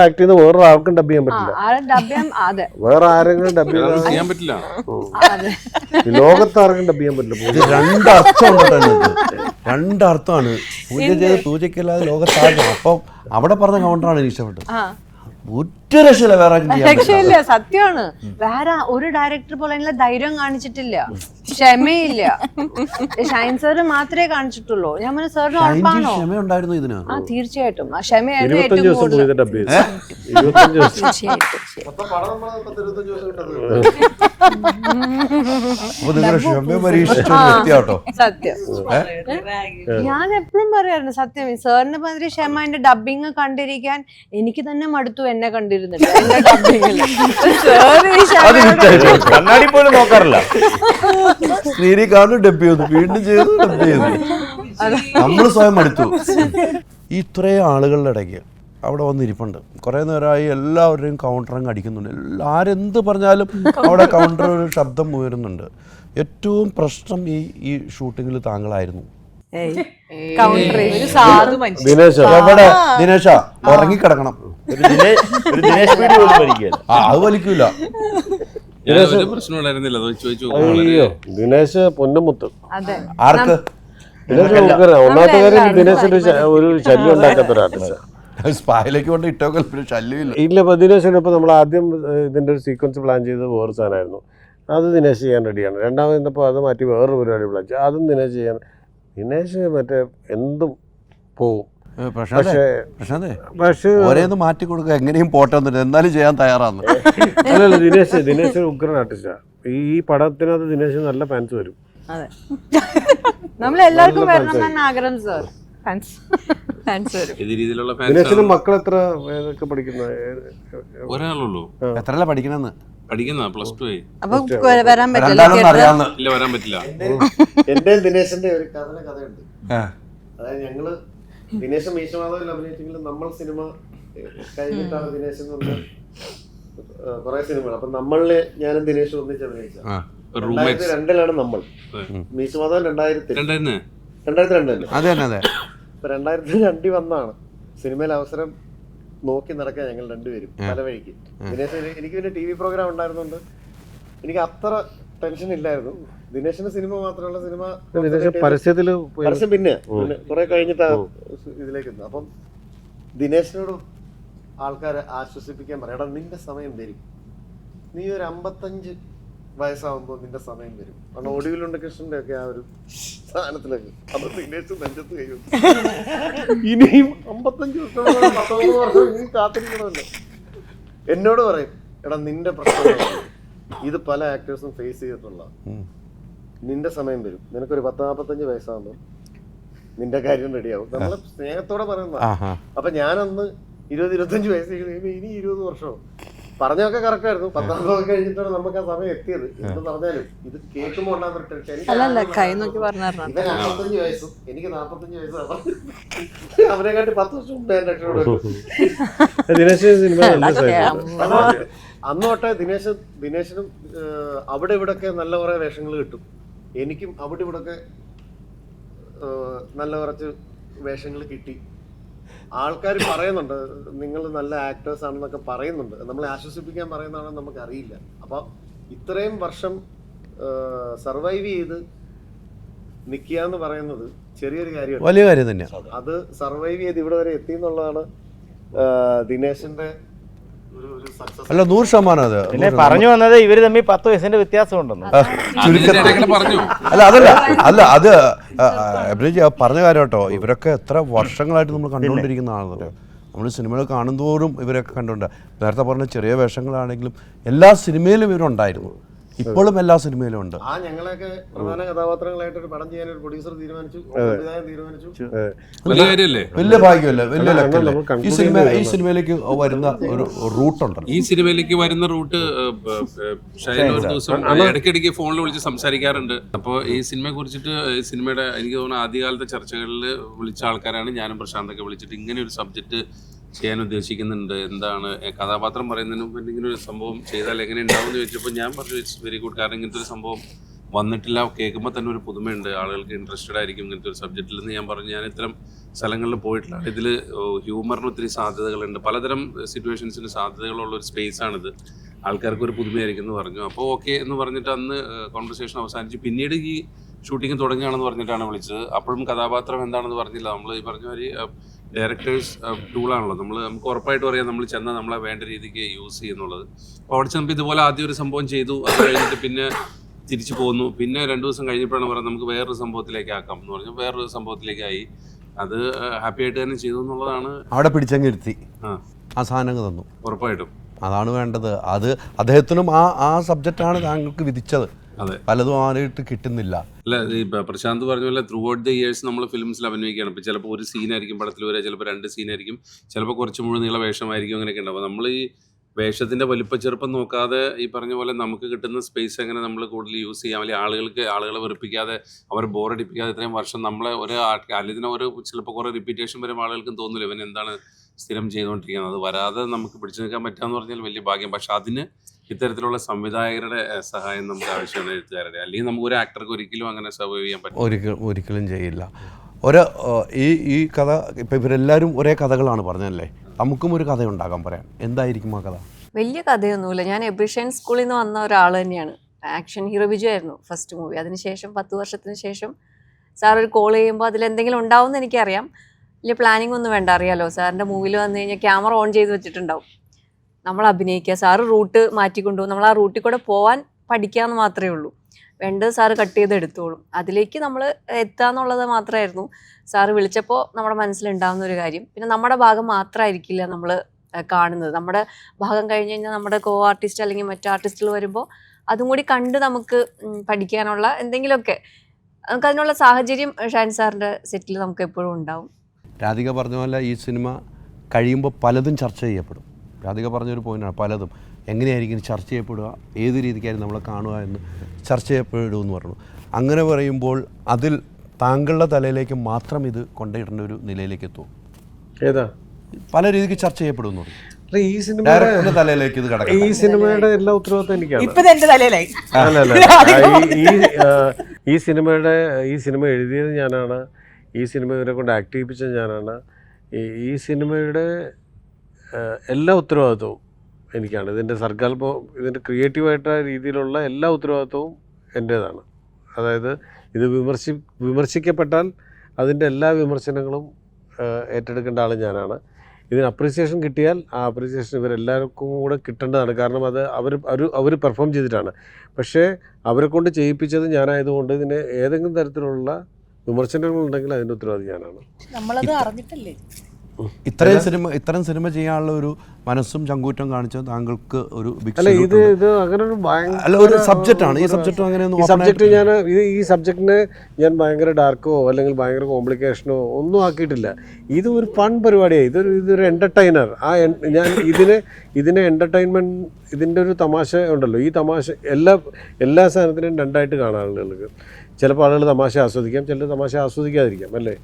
ആക്ട് ചെയ്യുന്ന വേറെ ആർക്കും ഡബ് ചെയ്യാൻ പറ്റില്ല. വേറെ ആരെങ്കിലും ഡബ് ചെയ്യാൻ പറ്റില്ല, ലോകത്ത് ആർക്കും ഡബ് ചെയ്യാൻ പറ്റില്ല. രണ്ടർത്ഥമാണ് പൂജ ചെയ്ത് പൂജയ്ക്കല്ലാതെ ലോകത്താകും. അപ്പം അവിടെ പറഞ്ഞ കൗണ്ടറാണ് എനിക്ക് ഇഷ്ടപ്പെട്ടത്. ഒറ്റ രക്ഷയില്ല, വേറെ രക്ഷയില്ല. സത്യമാണ്. വേറെ ഒരു ഡയറക്ടർ പോലെ ധൈര്യം കാണിച്ചിട്ടില്ല, ക്ഷമയില്ല. ഷൈൻ സാറ് മാത്രമേ കാണിച്ചിട്ടുള്ളൂ. ഞാൻ പറഞ്ഞ സാറിന് ഉറപ്പാണോ? ക്ഷമയുണ്ടായിരുന്നു ഇതിന്. ആ തീർച്ചയായിട്ടും ആ ക്ഷമയായിരുന്നു ഏറ്റവും കൂടുതൽ. സത്യം. ഞാൻ എപ്പോഴും പറയാറുണ്ട് സത്യം, സാറിന് മാതിരി ക്ഷമ എന്റെ ഡബിങ് കണ്ടിരിക്കാൻ എനിക്ക് തന്നെ മടുത്തു. എന്നെ കണ്ടിരുന്നിട്ട് എന്റെ ഡബിങ്ങിൽ കണ്ണാടി പോലും നോക്കാറില്ല. ശ്രീനിക്കാണ്ടും ഡബ് ചെയ്തു, വീണ്ടും ചെയ്തു, ഡബ് ചെയ്തു. നമ്മൾ സ്വയം മടുത്തു. ഇത്രയും ആളുകളുടെ ഇടയ്ക്ക് അവിടെ വന്നിരിപ്പുണ്ട് കുറേ നേരമായി. എല്ലാവരുടെയും കൗണ്ടറങ്ങ് അടിക്കുന്നുണ്ട്. ആരെന്ത് പറഞ്ഞാലും അവിടെ കൗണ്ടർ ഒരു ശബ്ദം ഉയരുന്നുണ്ട്. ഏറ്റവും പ്രശ്നം ഈ ഷൂട്ടിങ്ങിൽ താങ്കളായിരുന്നു. ദിനേശ ഉറങ്ങിക്കിടക്കണം. അത് വലിക്കൂല. പ്രശ്നമുണ്ടായിരുന്നില്ല, ദിനേശ് പൊന്നുമുത്ത്. ആർക്ക്? ഒന്നാമത്തെ കാര്യം ദിനേശിന്റെ ഒരു ശല്യം ഉണ്ടാക്കാത്ത ഒരു ആർട്ടിസ്റ്റ്. സ്പായിലേക്ക് കൊണ്ട് ഇട്ടോക്കൽ ശല്യമില്ല. ഇല്ല, ദിനേശിന് ഇപ്പൊ നമ്മൾ ആദ്യം ഇതിന്റെ ഒരു സീക്വൻസ് പ്ലാൻ ചെയ്തത് വേറെ സാധനമായിരുന്നു. അത് ദിനേശ് ചെയ്യാൻ റെഡിയാണ്. രണ്ടാമത് ഇന്നപ്പോൾ അത് മാറ്റി വേറൊരു പരിപാടി പ്ലാൻ ചെയ്തു. അതും ദിനേശ് ചെയ്യാൻ. ദിനേശ് മറ്റേ എന്തും പോവും. പക്ഷേ ഒരേന്ന് മാറ്റി കൊടുക്കുക, എങ്ങനെയും പോട്ടെ, എന്നാലും ചെയ്യാൻ തയ്യാറാണ്. അല്ലല്ല, ദിനേശ് ഉഗ്രൻ ആർട്ടിസ്റ്റാണ്. ഈ പടത്തിനകത്ത് ദിനേശ് നല്ല ഫാൻസ് വരും. നമ്മളെല്ലാവർക്കും വരണം ആഗ്രഹം സാർ. ദിനേശിന് മക്കൾ എത്ര ഏതൊക്കെ പഠിക്കുന്നത്? ഒരാളുള്ളൂ. എത്രയല്ല പഠിക്കണമെന്ന്? പഠിക്കുന്ന +2 ആയി. വരാൻ പറ്റില്ല. ഇല്ല, വരാൻ പറ്റില്ല. എന്റെ ദിനേശിന്റെ ഒരു കഥയുണ്ട്. അതായത് ഞങ്ങള് ദിനേശ് മീശമാധവൻ അഭിനയിച്ചെങ്കിലും നമ്മൾ സിനിമ കഴിഞ്ഞിട്ടാണ് ദിനേശ് കുറെ സിനിമകൾ. അപ്പൊ നമ്മളില് ഞാനും ദിനേശ് ഒന്നിച്ച് അഭിനയിച്ച 2002 നമ്മൾ. മീശമാധവൻ 2002 അതെ. ഇപ്പൊ 2002 വന്നാണ് സിനിമയിൽ അവസരം നോക്കി നടക്കാൻ ഞങ്ങൾ രണ്ടുപേരും പല വഴിക്ക്. ദിനേശ് എനിക്ക് പിന്നെ TV പ്രോഗ്രാം ഉണ്ടായിരുന്നുണ്ട്, എനിക്ക് അത്ര ടെൻഷൻ ഇല്ലായിരുന്നു. ദിനേശിന്റെ സിനിമ മാത്രമല്ല, പരസ്യം പിന്നെ കുറെ കഴിഞ്ഞിട്ടാ ഇതിലേക്ക്. അപ്പം ദിനേശിനോട് ആൾക്കാരെ ആശ്വസിപ്പിക്കാൻ പറയാം, എടാ നിന്റെ സമയം വരും, നീ ഒരു 55 വയസ്സാവുമ്പോ നിന്റെ സമയം വരും. കാരണം ഒടുവിലുണ്ട് കൃഷ്ണന്റെ ഒക്കെ ആ ഒരു സാധനത്തിലേക്ക്. അപ്പൊ ദിനേശ് നെഞ്ചത്ത് കഴിയും, ഇനിയും 55 വർഷം 19 വർഷം ഇനി കാത്തിരിക്കണമല്ലോ. എന്നോട് പറയും, എടാ നിന്റെ പ്രശ്നം ഇത് പല ആക്ടേഴ്സും ഫേസ് ചെയ്തിട്ടുള്ള, നിന്റെ സമയം വരും, നിനക്കൊരു 40-45 വയസ്സാകുമ്പോൾ നിന്റെ കാര്യം റെഡിയാവും. നമ്മള് സ്നേഹത്തോടെ പറയുന്ന. അപ്പൊ ഞാനന്ന് 20-25 വയസ്സ് കഴിയുമ്പോൾ ഇനി 20 വർഷവും പറഞ്ഞൊക്കെ കറക്റ്റ് ആയിരുന്നു. 10 കഴിഞ്ഞിട്ടാണ് നമുക്ക് ആ സമയം എത്തിയത്. എന്ന് പറഞ്ഞാലും ഇത് കേൾക്കുമ്പോൾ ഉണ്ടാകുന്ന ടെൻഷൻ. 55 വയസ്സും എനിക്ക് 45 വയസ്സും അവരെക്കാട്ടി 10 വർഷം മുമ്പ് ഞാൻ രക്ഷപ്പെടും. അന്ന് തൊട്ടേ ദിനേശിനും അവിടെ ഇവിടൊക്കെ നല്ല കുറെ വേഷങ്ങൾ കിട്ടും. എനിക്കും അവിടെ ഇവിടൊക്കെ നല്ല കുറച്ച് വേഷങ്ങൾ കിട്ടി. ആൾക്കാർ പറയുന്നുണ്ട് നിങ്ങൾ നല്ല ആക്ടേഴ്സ് ആണെന്നൊക്കെ പറയുന്നുണ്ട്. നമ്മളെ ആശ്വസിപ്പിക്കാൻ പറയുന്നതാണെന്ന് നമുക്ക് അറിയില്ല. അപ്പം ഇത്രയും വർഷം സർവൈവ് ചെയ്ത് നിൽക്കുക എന്ന് പറയുന്നത് ചെറിയൊരു കാര്യമാണ്, വലിയ കാര്യം തന്നെയാണ്. അത് സർവൈവ് ചെയ്ത് ഇവിടെ വരെ എത്തി എന്നുള്ളതാണ് ദിനേശിന്റെ അല്ല 100%. അത് പിന്നെ പറഞ്ഞു വന്നത് ഇവര് തമ്മിൽ 10 വയസ്സിന്റെ വ്യത്യാസം ഉണ്ടെന്ന്. അല്ല അത് പറഞ്ഞ കാര്യം കേട്ടോ. ഇവരൊക്കെ എത്ര വർഷങ്ങളായിട്ട് നമ്മൾ കണ്ടുകൊണ്ടിരിക്കുന്ന ആളെന്നറിയോ. നമ്മൾ സിനിമകൾ കാണുന്തോറും ഇവരൊക്കെ കണ്ടുകൊണ്ട് നേരത്തെ പറഞ്ഞ ചെറിയ വേഷങ്ങളാണെങ്കിലും എല്ലാ സിനിമയിലും ഇവരുണ്ടായിരുന്നു. ഇപ്പോഴും എല്ലാ സിനിമയിലും ഉണ്ട്. ആ ഞങ്ങളൊക്കെ പ്രധാന കഥാപാത്രങ്ങളായിട്ട് ഒരു പടം ചെയ്യാൻ ഒരു പ്രൊഡ്യൂസർ തീരുമാനിച്ചു, സംവിധായകൻ തീരുമാനിച്ചു. വലിയ കാര്യമല്ലേ, വലിയ ഭാഗ്യമല്ലേ, വലിയ ലക്കല്ലേ. ഈ സിനിമയിലേക്ക് വരുന്ന ഒരു റൂട്ടുണ്ടല്ലോ. ഈ സിനിമയിലേക്ക് വരുന്ന റൂട്ട് ഷൈൻ ഒരു ദിവസം ഇടയ്ക്കിടയ്ക്ക് ഫോണിൽ വിളിച്ച് സംസാരിക്കാറുണ്ട്. അപ്പോൾ ഈ സിനിമയെ കുറിച്ചിട്ട് സിനിമയുടെ എനിക്ക് തോന്നുന്നു ആദ്യകാലത്തെ ചർച്ചകളിൽ വിളിച്ച ആൾക്കാരാണ് ഞാനും പ്രശാന്തൊക്കെ വിളിച്ചിട്ട് ഇങ്ങനെ ഒരു സബ്ജക്റ്റ് ചെയ്യാൻ ഉദ്ദേശിക്കുന്നുണ്ട്, എന്താണ് കഥാപാത്രം പറയുന്നതിന് മുമ്പ് ഇങ്ങനെ ഒരു സംഭവം ചെയ്താൽ എങ്ങനെ ഉണ്ടാവും എന്ന് ചോദിച്ചപ്പോൾ ഞാൻ പറഞ്ഞു ഇറ്റ്സ് വെരി ഗുഡ്, കാരണം ഇങ്ങനത്തെ ഒരു സംഭവം വന്നിട്ടില്ല, കേൾക്കുമ്പോൾ തന്നെ ഒരു പുതുമയുണ്ട്, ആളുകൾക്ക് ഇൻട്രസ്റ്റഡ് ആയിരിക്കും ഇങ്ങനത്തെ ഒരു സബ്ജക്റ്റിൽ എന്ന് ഞാൻ പറഞ്ഞു. ഞാൻ ഇത്തരം സ്ഥലങ്ങളിൽ പോയിട്ടില്ല. ഇതിൽ ഹ്യൂമറിന് ഒത്തിരി സാധ്യതകളുണ്ട്, പലതരം സിറ്റുവേഷൻസിന് സാധ്യതകളുള്ള ഒരു സ്പേസാണിത്, ആൾക്കാർക്ക് ഒരു പുതുമയായിരിക്കും എന്ന് പറഞ്ഞു. അപ്പോൾ ഓക്കെ എന്ന് പറഞ്ഞിട്ട് അന്ന് കോൺവെർസേഷൻ അവസാനിച്ചു. പിന്നീട് ഈ ഷൂട്ടിംഗ് തുടങ്ങുകയാണെന്ന് പറഞ്ഞിട്ടാണ് വിളിച്ചത്. അപ്പോഴും കഥാപാത്രം എന്താണെന്ന് പറഞ്ഞില്ല. നമ്മൾ ഈ പറഞ്ഞ ഒരു ഡയറക്ടേഴ്സ് ടൂളാണല്ലോ, നമുക്ക് ഉറപ്പായിട്ട് പറയാം നമ്മൾ ചെന്നാൽ നമ്മളെ വേണ്ട രീതിക്ക് യൂസ് ചെയ്യുന്നുള്ളത്. അപ്പോൾ അവിടെ ചെന്നപ്പോൾ ഇതുപോലെ ആദ്യം ഒരു സംഭവം ചെയ്തു, അത് കഴിഞ്ഞിട്ട് പിന്നെ തിരിച്ചു പോന്നു. പിന്നെ 2 ദിവസം കഴിഞ്ഞപ്പോഴാണ് പറയുന്നത് നമുക്ക് വേറൊരു സംഭവത്തിലേക്ക് ആക്കാം എന്ന് പറഞ്ഞു. വേറൊരു സംഭവത്തിലേക്കായി. അത് ഹാപ്പി ആയിട്ട് തന്നെ ചെയ്തു എന്നുള്ളതാണ്. അവിടെ പിടിച്ചങ്ങിരുത്തി ആ സാധനങ്ങൾ തന്നു. ഉറപ്പായിട്ടും അതാണ് വേണ്ടത്. അത് അദ്ദേഹത്തിനും ആ സബ്ജക്റ്റാണ് താങ്കൾക്ക് വിധിച്ചത്. അതെ, പലതും ആരായിട്ട് കിട്ടുന്നില്ല. അല്ല, ഈ പ്രശാന്ത് പറഞ്ഞ പോലെ ത്രൂ ഔട്ട് ദ ഇയേഴ്സ് നമ്മൾ ഫിലിംസിൽ അഭിനയിക്കുകയാണ്. ഇപ്പോൾ ചിലപ്പോൾ ഒരു സീനായിരിക്കും പടത്തിൽ വരിക, ചിലപ്പോൾ 2 സീനായിരിക്കും, ചിലപ്പോൾ കുറച്ച് മുഴുവൻ നീള വേഷമായിരിക്കും, അങ്ങനെയൊക്കെ ഉണ്ടാവും. നമ്മൾ ഈ വേഷത്തിൻ്റെ വലിപ്പച്ചെറുപ്പം നോക്കാതെ ഈ പറഞ്ഞ പോലെ നമുക്ക് കിട്ടുന്ന സ്പേസ് എങ്ങനെ നമ്മൾ കൂടുതൽ യൂസ് ചെയ്യാം, അല്ലെങ്കിൽ ആളുകളെ വെറുപ്പിക്കാതെ അവരെ ബോറടിപ്പിക്കാതെ ഇത്രയും വർഷം നമ്മളെ അല്ലെങ്കിൽ ഒരു ചിലപ്പോൾ കുറേ റിപ്പീറ്റേഷൻ വരുമ്പോൾ ആളുകൾക്കും തോന്നില്ല ഇവൻ എന്താണ് സ്ഥിരം ചെയ്തുകൊണ്ടിരിക്കുന്നത്. അത് വരാതെ നമുക്ക് പിടിച്ചു നിൽക്കാൻ പറ്റുക എന്ന് പറഞ്ഞാൽ വലിയ ഭാഗ്യം. പക്ഷെ അതിന് ഇത്തരത്തിലുള്ള സംവിധായകരുടെ സഹായം നമുക്ക് ആവശ്യമാണ്, എഴുത്തുകാരുടെ. അല്ലെങ്കിൽ നമുക്ക് ഒരു ആക്ടർക്ക് ഒരിക്കലും അങ്ങനെ സർവൈവ് ചെയ്യാൻ പറ്റും, ഒരിക്കലും ചെയ്യില്ല. ഈ കഥ ഇപ്പം ഇവരെല്ലാവരും ഒരേ കഥകളാണ് പറഞ്ഞല്ലേ, നമുക്കും ഒരു കഥ ഉണ്ടാകാൻ പറയാം. എന്തായിരിക്കും ആ കഥ? വലിയ കഥയൊന്നുമില്ല. ഞാൻ എബ്രിഷൻ സ്കൂളിൽ നിന്ന് വന്ന ഒരാൾ തന്നെയാണ്. ആക്ഷൻ ഹീറോ വിജയ് ആയിരുന്നു ഫസ്റ്റ് മൂവി. അതിനുശേഷം 10 വർഷത്തിന് ശേഷം സാർ ഒരു കോൾ ചെയ്യുമ്പോൾ അതിലെന്തെങ്കിലും ഉണ്ടാവും എന്ന് എനിക്കറിയാം. വലിയ പ്ലാനിങ് ഒന്നും വേണ്ട, അറിയാലോ സാറിൻ്റെ മൂവിൽ വന്നു കഴിഞ്ഞാൽ ക്യാമറ ഓൺ ചെയ്ത് വെച്ചിട്ടുണ്ടാവും, നമ്മൾ അഭിനയിക്കുക, സാറ് റൂട്ട് മാറ്റിക്കൊണ്ടുപോകും, നമ്മൾ ആ റൂട്ടിൽ കൂടെ പോകാൻ പഠിക്കാമെന്ന് മാത്രമേ ഉള്ളൂ. വേണ്ടത് സാറ് കട്ട് ചെയ്ത് എടുത്തോളും. അതിലേക്ക് നമ്മൾ എത്തുക എന്നുള്ളത് മാത്രമായിരുന്നു സാറ് വിളിച്ചപ്പോൾ നമ്മുടെ മനസ്സിലുണ്ടാകുന്ന ഒരു കാര്യം. പിന്നെ നമ്മുടെ ഭാഗം മാത്രമായിരിക്കില്ല നമ്മൾ കാണുന്നത്, നമ്മുടെ ഭാഗം കഴിഞ്ഞ് കഴിഞ്ഞാൽ നമ്മുടെ കോ ആർട്ടിസ്റ്റ് അല്ലെങ്കിൽ മറ്റു ആർട്ടിസ്റ്റുകൾ വരുമ്പോൾ അതും കൂടി കണ്ട് നമുക്ക് പഠിക്കാനുള്ള എന്തെങ്കിലുമൊക്കെ നമുക്കതിനുള്ള സാഹചര്യം ഷൈൻ സാറിൻ്റെ സെറ്റിൽ നമുക്ക് എപ്പോഴും ഉണ്ടാവും. രാധിക പറഞ്ഞ പോലെ ഈ സിനിമ കഴിയുമ്പോൾ പലതും ചർച്ച ചെയ്യപ്പെടും. രാധിക പറഞ്ഞൊരു പോയിൻ്റാണ്, പലതും എങ്ങനെയായിരിക്കും ചർച്ച ചെയ്യപ്പെടുക, ഏത് രീതിക്കായിരിക്കും നമ്മളെ കാണുക എന്ന് ചർച്ച ചെയ്യപ്പെടുമെന്ന് പറഞ്ഞു. അങ്ങനെ പറയുമ്പോൾ അതിൽ താങ്കളുടെ തലയിലേക്ക് മാത്രം ഇത് കൊണ്ടുവരേണ്ട ഒരു നിലയിലേക്ക് എത്തും. ഏതാ പല രീതിക്ക് ചർച്ച ചെയ്യപ്പെടുമെന്ന് പറഞ്ഞു. ഈ സിനിമയുടെ തലയിലേക്ക് ഇത് കിടക്കും. ഈ സിനിമയുടെ എല്ലാ ഉത്തരവാദിത്വം എനിക്കാണ്. ഈ സിനിമ എഴുതിയത് ഞാനാണ്, ഈ സിനിമ ഇവരെ കൊണ്ട് ആക്ട് ചെയ്യിപ്പിച്ചത് ഞാനാണ്. ഈ സിനിമയുടെ എല്ലാ ഉത്തരവാദിത്വവും എനിക്കാണ്. ഇതിൻ്റെ ക്രിയേറ്റീവായിട്ട് രീതിയിലുള്ള എല്ലാ ഉത്തരവാദിത്വവും എൻ്റേതാണ്. അതായത് ഇത് വിമർശിക്കപ്പെട്ടാൽ അതിൻ്റെ എല്ലാ വിമർശനങ്ങളും ഏറ്റെടുക്കേണ്ട ആൾ ഞാനാണ്. ഇതിന് അപ്രീസിയേഷൻ കിട്ടിയാൽ ആ അപ്രീസിയേഷൻ ഇവരെല്ലാവർക്കും കൂടെ കിട്ടേണ്ടതാണ്. കാരണം അത് അവർ പെർഫോം ചെയ്തിട്ടാണ്. പക്ഷേ അവരെ കൊണ്ട് ചെയ്യിപ്പിച്ചത് ഞാനായതുകൊണ്ട് ഇതിന് ഏതെങ്കിലും തരത്തിലുള്ള വിമർശനങ്ങളുണ്ടെങ്കിൽ അതിൻ്റെ ഉത്തരവാദി ഞാനാണ്. നമ്മളത് അറിഞ്ഞിട്ടല്ലേ ഇത്തരം സിനിമ ചെയ്യാനുള്ള ഒരു മനസ്സും ചങ്കൂറ്റം കാണിച്ച താങ്കൾക്ക് ഒരു ഒരു സബ്ജക്റ്റാണ്. ഈ സബ്ജക്റ്റിനെ ഞാൻ ഭയങ്കര ഡാർക്കോ അല്ലെങ്കിൽ ഭയങ്കര കോംപ്ലിക്കേഷനോ ഒന്നും ആക്കിയിട്ടില്ല. ഇത് ഒരു ഫൺ പരിപാടിയാണ്. ഇതൊരു എൻ്റർടൈനർ. ഞാൻ ഇതിനെ എൻ്റർടൈൻമെൻറ്റ്, ഇതിൻ്റെ ഒരു തമാശ ഉണ്ടല്ലോ, ഈ തമാശ എല്ലാ സാധനത്തിനും രണ്ടായിട്ട് കാണാം ആളുകൾക്ക്. ചിലപ്പോൾ ആളുകൾ തമാശ ആസ്വദിക്കാം, ചിലർ തമാശ ആസ്വദിക്കാതിരിക്കാം, അല്ലേ?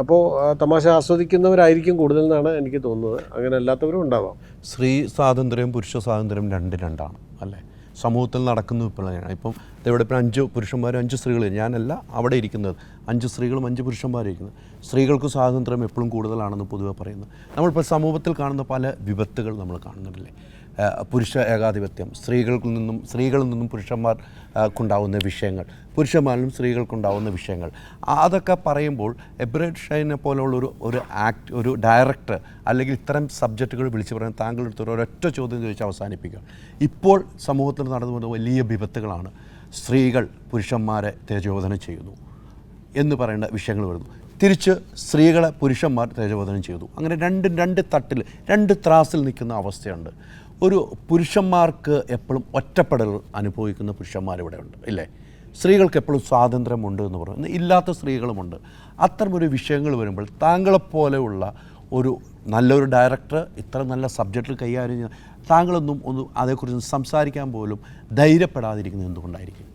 അപ്പോൾ തമാശ ആസ്വദിക്കുന്നവരായിരിക്കും കൂടുതൽ എന്നാണ് എനിക്ക് തോന്നുന്നത്. അങ്ങനെ അല്ലാത്തവരും ഉണ്ടാവാം. സ്ത്രീ സ്വാതന്ത്ര്യം പുരുഷ സ്വാതന്ത്ര്യം രണ്ടാണ്, അല്ലേ? സമൂഹത്തിൽ നടക്കുന്നു ഇപ്പോഴാണ്. ഇപ്പം ഇവിടെ ഇപ്പോൾ 5 പുരുഷന്മാരും 5 സ്ത്രീകളും, ഞാനല്ല അവിടെ ഇരിക്കുന്നത്, 5 സ്ത്രീകളും 5 പുരുഷന്മാരും ഇരിക്കുന്നത്. സ്ത്രീകൾക്ക് സ്വാതന്ത്ര്യം എപ്പോഴും കൂടുതലാണെന്ന് പൊതുവെ പറയുന്നത്. നമ്മളിപ്പോൾ സമൂഹത്തിൽ കാണുന്ന പല വിപത്തുകൾ നമ്മൾ കാണുന്നുണ്ടല്ലേ? പുരുഷ ഏകാധിപത്യം, സ്ത്രീകളിൽ നിന്നും പുരുഷന്മാർക്കുണ്ടാവുന്ന വിഷയങ്ങൾ, പുരുഷന്മാരിലും സ്ത്രീകൾക്കുണ്ടാവുന്ന വിഷയങ്ങൾ, അതൊക്കെ പറയുമ്പോൾ എബ്രഡ് ഷൈനെ പോലുള്ള ഒരു ഡയറക്ടർ അല്ലെങ്കിൽ ഇത്തരം സബ്ജക്റ്റുകൾ വിളിച്ച് പറയാൻ താങ്കളുടെ അടുത്ത് ഒരൊറ്റ ചോദ്യം ചോദിച്ച് അവസാനിപ്പിക്കുക. ഇപ്പോൾ സമൂഹത്തിൽ നടന്നു വരുന്ന വലിയ വിപത്തുകളാണ് സ്ത്രീകൾ പുരുഷന്മാരെ തേജോവധനം ചെയ്യുന്നു എന്ന് പറയുന്ന വിഷയങ്ങൾ വരുന്നു. തിരിച്ച് സ്ത്രീകളെ പുരുഷന്മാർ തേജോവധനം ചെയ്തു. അങ്ങനെ രണ്ട് തട്ടിൽ 2 ത്രാസിൽ നിൽക്കുന്ന അവസ്ഥയുണ്ട്. ഒരു പുരുഷന്മാർക്ക് എപ്പോഴും ഒറ്റപ്പെടൽ അനുഭവിക്കുന്ന പുരുഷന്മാരിവിടെ ഉണ്ട് ഇല്ലേ? സ്ത്രീകൾക്ക് എപ്പോഴും സ്വാതന്ത്ര്യമുണ്ട് എന്ന് പറയുന്നത് ഇല്ലാത്ത സ്ത്രീകളുമുണ്ട്. അത്തരമൊരു വിഷയങ്ങൾ വരുമ്പോൾ താങ്കളെപ്പോലെയുള്ള ഒരു നല്ലൊരു ഡയറക്ടർ ഇത്ര നല്ല സബ്ജക്റ്റിൽ കൈകാര്യം ചെയ്യുന്ന താങ്കളൊന്നും അതേക്കുറിച്ച് സംസാരിക്കാൻ പോലും ധൈര്യപ്പെടാതിരിക്കുന്നത് എന്തുകൊണ്ടായിരിക്കും?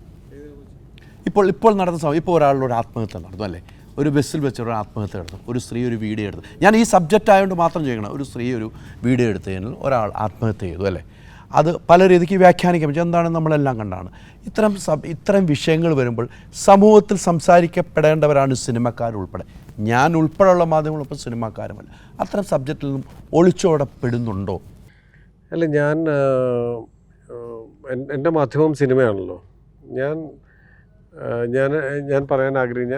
ഇപ്പോൾ നടന്ന ഇപ്പോൾ ഒരാളുടെ ആത്മഹത്യ നടന്നു അല്ലേ? ഒരു ബസ്സിൽ വെച്ചൊരു ആത്മഹത്യ നടന്നു, ഒരു സ്ത്രീ ഒരു വീഡിയോ എടുത്തു. ഞാൻ ഈ സബ്ജക്റ്റ് ആയതുകൊണ്ട് മാത്രം ചെയ്യണം. ഒരു സ്ത്രീ ഒരു വീഡിയോ എടുത്തതിന് ഒരാൾ ആത്മഹത്യ ചെയ്തു അല്ലേ? അത് പല രീതിക്ക് വ്യാഖ്യാനിക്കാൻ പറ്റും. എന്താണ് നമ്മളെല്ലാം കണ്ടാണ്. ഇത്തരം വിഷയങ്ങൾ വരുമ്പോൾ സമൂഹത്തിൽ സംസാരിക്കപ്പെടേണ്ടവരാണ് സിനിമക്കാരുൾപ്പെടെ. ഞാൻ ഉൾപ്പെടെയുള്ള മാധ്യമങ്ങളൊപ്പം സിനിമാക്കാരുമല്ല. അത്തരം സബ്ജക്റ്റിൽ നിന്നും ഒളിച്ചോടപ്പെടുന്നുണ്ടോ? അല്ല, എൻ്റെ മാധ്യമം സിനിമയാണല്ലോ. ഞാൻ പറയാൻ ആഗ്രഹിക്കുന്ന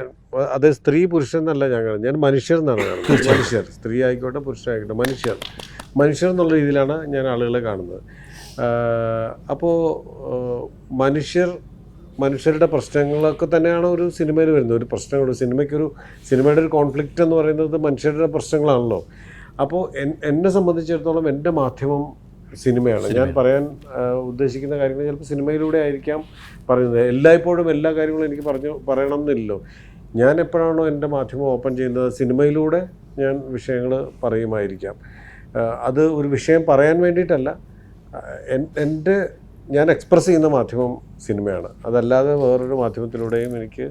അത് സ്ത്രീ പുരുഷൻ എന്നല്ല ഞാൻ കാണുന്നത്. ഞാൻ മനുഷ്യർ എന്നാണ് കാണുന്നത്. മനുഷ്യർ, സ്ത്രീ ആയിക്കോട്ടെ പുരുഷനായിക്കോട്ടെ, മനുഷ്യർ എന്നുള്ള രീതിയിലാണ് ഞാൻ ആളുകളെ കാണുന്നത്. അപ്പോൾ മനുഷ്യരുടെ പ്രശ്നങ്ങളൊക്കെ തന്നെയാണ് ഒരു സിനിമയിൽ വരുന്നത്. ഒരു പ്രശ്നങ്ങൾ സിനിമയുടെ ഒരു കോൺഫ്ലിക്റ്റ് എന്ന് പറയുന്നത് മനുഷ്യരുടെ പ്രശ്നങ്ങളാണല്ലോ. അപ്പോൾ എന്നെ സംബന്ധിച്ചിടത്തോളം എൻ്റെ മാധ്യമം സിനിമയാണ്. ഞാൻ പറയാൻ ഉദ്ദേശിക്കുന്ന കാര്യങ്ങൾ ചിലപ്പോൾ സിനിമയിലൂടെ ആയിരിക്കാം പറയുന്നത്. എല്ലായ്പ്പോഴും എല്ലാ കാര്യങ്ങളും എനിക്ക് പറയണം എന്നില്ലല്ലോ. ഞാൻ എപ്പോഴാണോ എൻ്റെ മാധ്യമം ഓപ്പൺ ചെയ്യുന്നത് സിനിമയിലൂടെ ഞാൻ വിഷയങ്ങൾ പറയുമായിരിക്കാം. അത് ഒരു വിഷയം പറയാൻ വേണ്ടിയിട്ടല്ല, ഞാൻ എക്സ്പ്രസ് ചെയ്യുന്ന മാധ്യമം സിനിമയാണ്. അതല്ലാതെ വേറൊരു മാധ്യമത്തിലൂടെയും എനിക്ക്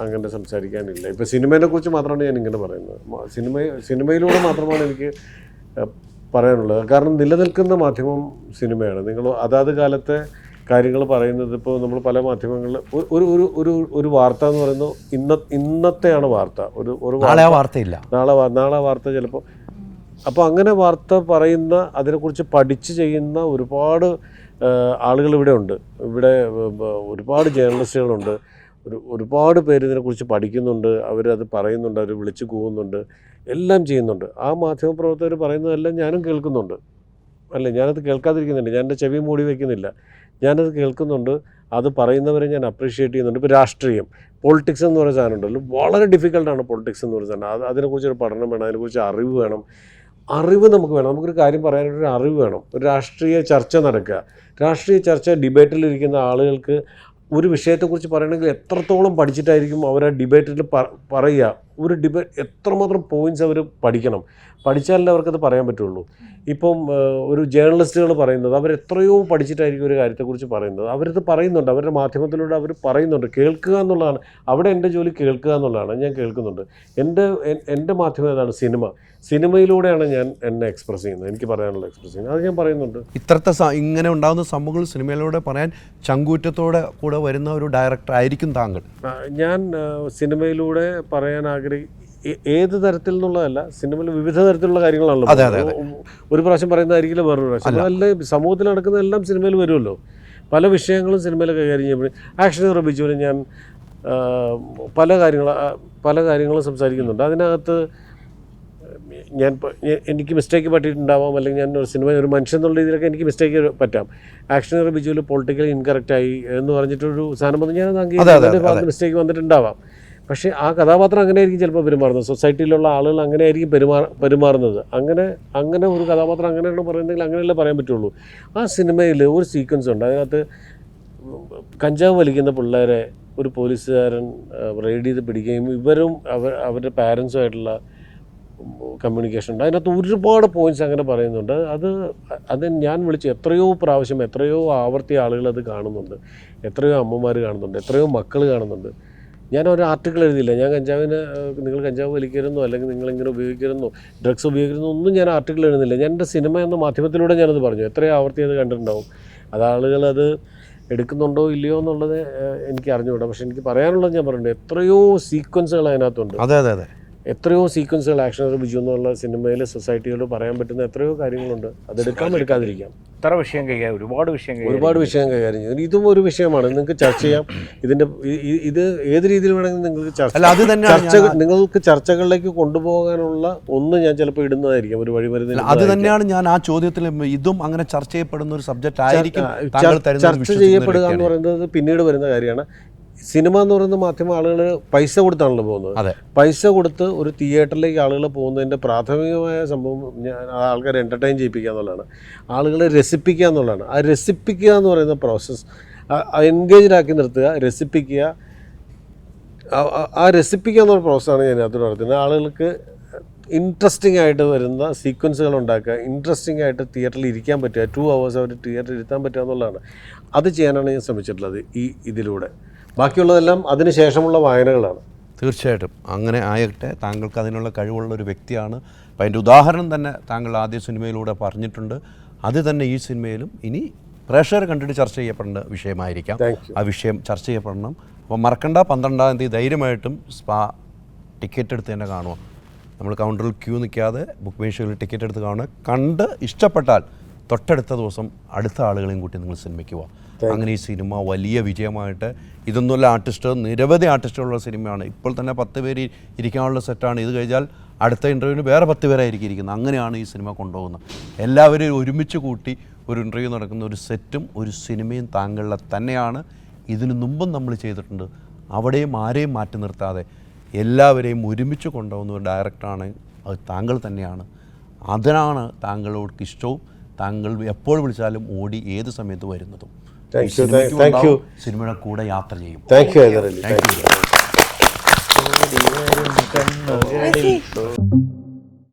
അങ്ങനെ സംസാരിക്കാനില്ല. ഇപ്പോൾ സിനിമയെ കുറിച്ച് മാത്രമാണ് ഞാൻ ഇങ്ങനെ പറയുന്നത്. സിനിമയിലൂടെ മാത്രമാണ് എനിക്ക് പറയാനുള്ളത്. കാരണം നിലനിൽക്കുന്ന മാധ്യമം സിനിമയാണ്. നിങ്ങൾ അതാത് കാലത്തെ കാര്യങ്ങൾ പറയുന്നത്. ഇപ്പോൾ നമ്മൾ പല മാധ്യമങ്ങളിൽ ഒരു വാർത്ത എന്ന് പറയുന്നത് ഇന്നത്തെയാണ് വാർത്ത. നാളെ വാർത്തയില്ല, നാളെ വാർത്ത ചിലപ്പോൾ. അപ്പോൾ അങ്ങനെ വാർത്ത പറയുന്ന, അതിനെക്കുറിച്ച് പഠിച്ച് ചെയ്യുന്ന ഒരുപാട് ആളുകൾ ഇവിടെ ഉണ്ട്. ഇവിടെ ഒരുപാട് ജേർണലിസ്റ്റുകളുണ്ട്. ഒരുപാട് പേര് ഇതിനെക്കുറിച്ച് പഠിക്കുന്നുണ്ട്. അവരത് പറയുന്നുണ്ട്, അവർ വിളിച്ചു കൂവുന്നുണ്ട്, എല്ലാം ചെയ്യുന്നുണ്ട്. ആ മാധ്യമപ്രവർത്തകർ പറയുന്നതെല്ലാം ഞാനും കേൾക്കുന്നുണ്ട്. അല്ലേ, ഞാനത് കേൾക്കാതിരിക്കുന്നുണ്ട്. ഞാൻ എൻ്റെ ചെവി മൂടി വയ്ക്കുന്നില്ല. ഞാനത് കേൾക്കുന്നുണ്ട്. അത് പറയുന്നവരെ ഞാൻ അപ്രീഷിയേറ്റ് ചെയ്യുന്നുണ്ട്. ഇപ്പോൾ രാഷ്ട്രീയം, പൊളിറ്റിക്സ് എന്ന് പറയുന്ന സാധനം ഉണ്ടല്ലോ, വളരെ ഡിഫിക്കൽട്ടാണ് പൊളിറ്റിക്സ് എന്ന് പറയുന്ന സാധനം. അതിനെക്കുറിച്ചൊരു പഠനം വേണം, അതിനെക്കുറിച്ച് അറിവ് വേണം. അറിവ് നമുക്ക് വേണം. നമുക്കൊരു കാര്യം പറയാനായിട്ടൊരു അറിവ് വേണം. ഒരു രാഷ്ട്രീയ ചർച്ച നടക്കുക. രാഷ്ട്രീയ ചർച്ച, ഡിബേറ്റിലിരിക്കുന്ന ആളുകൾക്ക് ഒരു വിഷയത്തെക്കുറിച്ച് പറയണമെങ്കിൽ എത്രത്തോളം പഠിച്ചിട്ടായിരിക്കും അവർ ആ ഡിബേറ്റിൽ പറയുക. ഒരു എത്രമാത്രം പോയിൻറ്റ്സ് അവർ പഠിക്കണം. പഠിച്ചാലേ അവർക്കത് പറയാൻ പറ്റുള്ളൂ. ഇപ്പം ഒരു ജേർണലിസ്റ്റുകൾ പറയുന്നത് അവരെത്രയോ പഠിച്ചിട്ടായിരിക്കും ഒരു കാര്യത്തെക്കുറിച്ച് പറയുന്നത്. അവരത് പറയുന്നുണ്ട്, അവരുടെ മാധ്യമത്തിലൂടെ അവർ പറയുന്നുണ്ട്. കേൾക്കുക എന്നുള്ളതാണ് അവിടെ എൻ്റെ ജോലി. കേൾക്കുക എന്നുള്ളതാണ്. ഞാൻ കേൾക്കുന്നുണ്ട്. എൻ്റെ മാധ്യമം ഏതാണ്? സിനിമയിലൂടെയാണ് ഞാൻ എന്നെ എക്സ്പ്രസ് ചെയ്യുന്നത്. എനിക്ക് പറയാനുള്ള എക്സ്പ്രസ് ചെയ്യുന്നത് അത് ഞാൻ പറയുന്നുണ്ട്. ഇത്രത്തെ ഇങ്ങനെ ഉണ്ടാകുന്ന സംഭവങ്ങൾ സിനിമയിലൂടെ പറയാൻ ചങ്കൂറ്റത്തോടെ കൂടെ വരുന്ന ഒരു ഡയറക്ടർ ആയിരിക്കും താങ്കൾ. ഞാൻ സിനിമയിലൂടെ പറയാൻ ഏത് തരത്തിൽ എന്നുള്ളതല്ല, സിനിമയിൽ വിവിധ തരത്തിലുള്ള കാര്യങ്ങളാണല്ലോ. ഒരു പ്രാവശ്യം പറയുന്നതായിരിക്കില്ല വേറൊരു പ്രാവശ്യം. അതല്ല, സമൂഹത്തിൽ നടക്കുന്ന എല്ലാം സിനിമയിൽ വരുമല്ലോ. പല വിഷയങ്ങളും സിനിമയിൽ കൈകാര്യം ചെയ്യുമ്പോൾ ആക്ഷൻ ഹീറോ ബിജുവിന് ഞാൻ പല കാര്യങ്ങളും സംസാരിക്കുന്നുണ്ട്. അതിനകത്ത് എനിക്ക് മിസ്റ്റേക്ക് പറ്റിയിട്ടുണ്ടാവാം, അല്ലെങ്കിൽ ഞാൻ ഒരു സിനിമ ഒരു മനുഷ്യൻ എന്നുള്ള രീതിയിലൊക്കെ എനിക്ക് മിസ്റ്റേക്ക് പറ്റാം. ആക്ഷൻ ഹീറോ ബിജുവിൽ പൊളിറ്റിക്കലി ഇൻകറക്റ്റായി എന്ന് പറഞ്ഞിട്ടൊരു സാധനം വന്ന് ഞാൻ മിസ്റ്റേക്ക് വന്നിട്ടുണ്ടാവാം. പക്ഷേ ആ കഥാപാത്രം അങ്ങനെ ആയിരിക്കും ചിലപ്പോൾ പെരുമാറുന്നത്. സൊസൈറ്റിയിലുള്ള ആളുകൾ അങ്ങനെ ആയിരിക്കും പെരുമാറുന്നത്. അങ്ങനെ ഒരു കഥാപാത്രം അങ്ങനെയാണ് പറയുന്നതെങ്കിൽ അങ്ങനെയല്ലേ പറയാൻ പറ്റുള്ളൂ. ആ സിനിമയിൽ ഒരു സീക്വൻസ് ഉണ്ട്. അതിനകത്ത് കഞ്ചാവ് വലിക്കുന്ന പിള്ളേരെ ഒരു പോലീസുകാരൻ റെയ്ഡ് ചെയ്ത് പിടിക്കുകയും ഇവരും അവരുടെ പാരൻസുമായിട്ടുള്ള കമ്മ്യൂണിക്കേഷൻ ഉണ്ട്. അതിനകത്ത് ഒരുപാട് പോയിൻറ്റ്സ് അങ്ങനെ പറയുന്നുണ്ട്. അത് ഞാൻ വിളിച്ച് എത്രയോ പ്രാവശ്യം എത്രയോ ആവർത്തി ആളുകൾ അത് കാണുന്നുണ്ട്. എത്രയോ അമ്മമാർ കാണുന്നുണ്ട്, എത്രയോ മക്കൾ കാണുന്നുണ്ട്. ഞാൻ ഒരു ആർട്ടിക്കിൾ എഴുതിയില്ല. ഞാൻ നിങ്ങൾ കഞ്ചാവ് വലിക്കരുന്നോ അല്ലെങ്കിൽ നിങ്ങളിങ്ങനെ ഉപയോഗിക്കരുന്നോ ഡ്രഗ്സ് ഉപയോഗിക്കുന്നോ ഒന്നും ഞാൻ ആർട്ടിക്കിൾ എഴുതുന്നില്ല. ഞാൻ എൻ്റെ സിനിമ എന്ന മാധ്യമത്തിലൂടെ ഞാനത് പറഞ്ഞു. എത്രയോ ആവർത്തി അത് കണ്ടിട്ടുണ്ടാവും. അത് ആളുകളത് എടുക്കുന്നുണ്ടോ ഇല്ലയോ എന്നുള്ളത് എനിക്ക് അറിഞ്ഞുകൂടാ. പക്ഷെ എനിക്ക് പറയാനുള്ളത് ഞാൻ പറഞ്ഞിട്ടുണ്ട്. എത്രയോ സീക്വൻസുകൾ അതിനകത്തുണ്ട്. അതെ എത്രയോ സീക്വൻസുകൾ ആക്ഷൻ ഹീറോ ബിജു എന്നുള്ള സിനിമയിലെ സൊസൈറ്റിയോട് പറയാൻ പറ്റുന്ന എത്രയോ കാര്യങ്ങളുണ്ട്. എടുക്കാതിരിക്കാം. ഒരുപാട് വിഷയം കൈകാര്യം ചെയ്യും. ഇതും ഒരു വിഷയമാണ്. നിങ്ങൾക്ക് ചർച്ച ചെയ്യാം. ഇത് ഏത് രീതിയിൽ വേണമെങ്കിലും നിങ്ങൾക്ക് ചർച്ചകളിലേക്ക് കൊണ്ടുപോകാനുള്ള ഞാൻ ചിലപ്പോൾ ഇടുന്നതായിരിക്കും ഒരു വഴിമരുന്ന്. അത് തന്നെയാണ് ഞാൻ ആ ചോദ്യത്തിൽ, ഇതും അങ്ങനെ ചർച്ച ചെയ്യപ്പെടുന്ന ഒരു സബ്ജക്റ്റ് ആയിരിക്കും. ചർച്ച ചെയ്യപ്പെടുക എന്ന് പറയുന്നത് പിന്നീട് വരുന്ന കാര്യമാണ്. സിനിമ എന്ന് പറയുന്ന മാധ്യമം ആളുകൾ പൈസ കൊടുത്താണല്ലോ പോകുന്നത്. അതെ. പൈസ കൊടുത്ത് ഒരു തിയേറ്ററിലേക്ക് ആളുകൾ പോകുന്നതിൻ്റെ പ്രാഥമികമായ സംഭവം ആൾക്കാരെ എൻ്റർടൈൻ ചെയ്യിപ്പിക്കുക എന്നുള്ളതാണ്, ആളുകളെ രസിപ്പിക്കുക എന്നുള്ളതാണ്. ആ രസിപ്പിക്കുക എന്ന് പറയുന്ന പ്രോസസ്സ് എൻഗേജ്ഡ് ആക്കി നിർത്തുക, രസിപ്പിക്കുക. ആ രസിപ്പിക്കുക എന്നുള്ള പ്രോസസ്സാണ് ഞാൻ അതിനകത്ത് നടത്തുന്നത്. ആളുകൾക്ക് ഇൻട്രസ്റ്റിംഗ് ആയിട്ട് വരുന്ന സീക്വൻസുകൾ ഉണ്ടാക്കുക, ഇൻട്രസ്റ്റിംഗ് ആയിട്ട് തിയേറ്ററിൽ ഇരിക്കാൻ പറ്റുക, 2 hours അവർ തിയേറ്ററിൽ ഇരുത്താൻ പറ്റുക എന്നുള്ളതാണ്. അത് ചെയ്യാനാണ് ഞാൻ ശ്രമിച്ചിട്ടുള്ളത് ഇതിലൂടെ. ബാക്കിയുള്ളതെല്ലാം അതിന് ശേഷമുള്ള വായനകളാണ്. തീർച്ചയായിട്ടും അങ്ങനെ ആകട്ടെ. താങ്കൾക്ക് അതിനുള്ള കഴിവുള്ള ഒരു വ്യക്തിയാണ്. അപ്പം അതിൻ്റെ ഉദാഹരണം തന്നെ താങ്കൾ ആദ്യ സിനിമയിലൂടെ പറഞ്ഞിട്ടുണ്ട്. അത് തന്നെ ഈ സിനിമയിലും ഇനി പ്രേക്ഷകർ കണ്ടിട്ട് ചർച്ച ചെയ്യപ്പെടേണ്ട വിഷയമായിരിക്കാം. ആ വിഷയം ചർച്ച ചെയ്യപ്പെടണം. അപ്പോൾ മറക്കണ്ട, 12-ാം തീയതി ധൈര്യമായിട്ടും സ്പാ ടിക്കറ്റ് എടുത്ത് തന്നെ കാണുക. നമ്മൾ കൗണ്ടറിൽ ക്യൂ നിൽക്കാതെ ബുക്ക് മൈ ഷോയിൽ ടിക്കറ്റ് എടുത്ത് കാണുക. കണ്ട് ഇഷ്ടപ്പെട്ടാൽ തൊട്ടടുത്ത ദിവസം അടുത്ത ആളുകളെയും കൂട്ടി നിങ്ങൾ സിനിമയ്ക്ക് പോവാം. അങ്ങനെ ഈ സിനിമ വലിയ വിജയമായിട്ട്, ഇതൊന്നുമല്ല നിരവധി ആർട്ടിസ്റ്റുകളുള്ള സിനിമയാണ്. ഇപ്പോൾ തന്നെ 10 പേര് ഇരിക്കാനുള്ള സെറ്റാണ്. ഇത് കഴിഞ്ഞാൽ അടുത്ത ഇൻ്റർവ്യൂവിന് വേറെ 10 പേരായിരിക്കും ഇരിക്കുന്നത്. അങ്ങനെയാണ് ഈ സിനിമ കൊണ്ടുപോകുന്നത്. എല്ലാവരെയും ഒരുമിച്ച് കൂട്ടി ഒരു ഇൻ്റർവ്യൂ നടക്കുന്ന ഒരു സെറ്റും ഒരു സിനിമയും താങ്കളുടെ തന്നെയാണ്. ഇതിനു മുമ്പും നമ്മൾ ചെയ്തിട്ടുണ്ട്. അവിടെയും ആരെയും മാറ്റി നിർത്താതെ എല്ലാവരെയും ഒരുമിച്ച് കൊണ്ടുപോകുന്ന ഒരു ഡയറക്ടറാണ് അത് താങ്കൾ തന്നെയാണ്. അതിനാണ് താങ്കളോട് ഇഷ്ടവും. താങ്കൾ എപ്പോൾ വിളിച്ചാലും ഓടി ഏത് സമയത്ത് വരുന്നതും. സിനിമയുടെ കൂടെ യാത്ര ചെയ്യും. Thank you.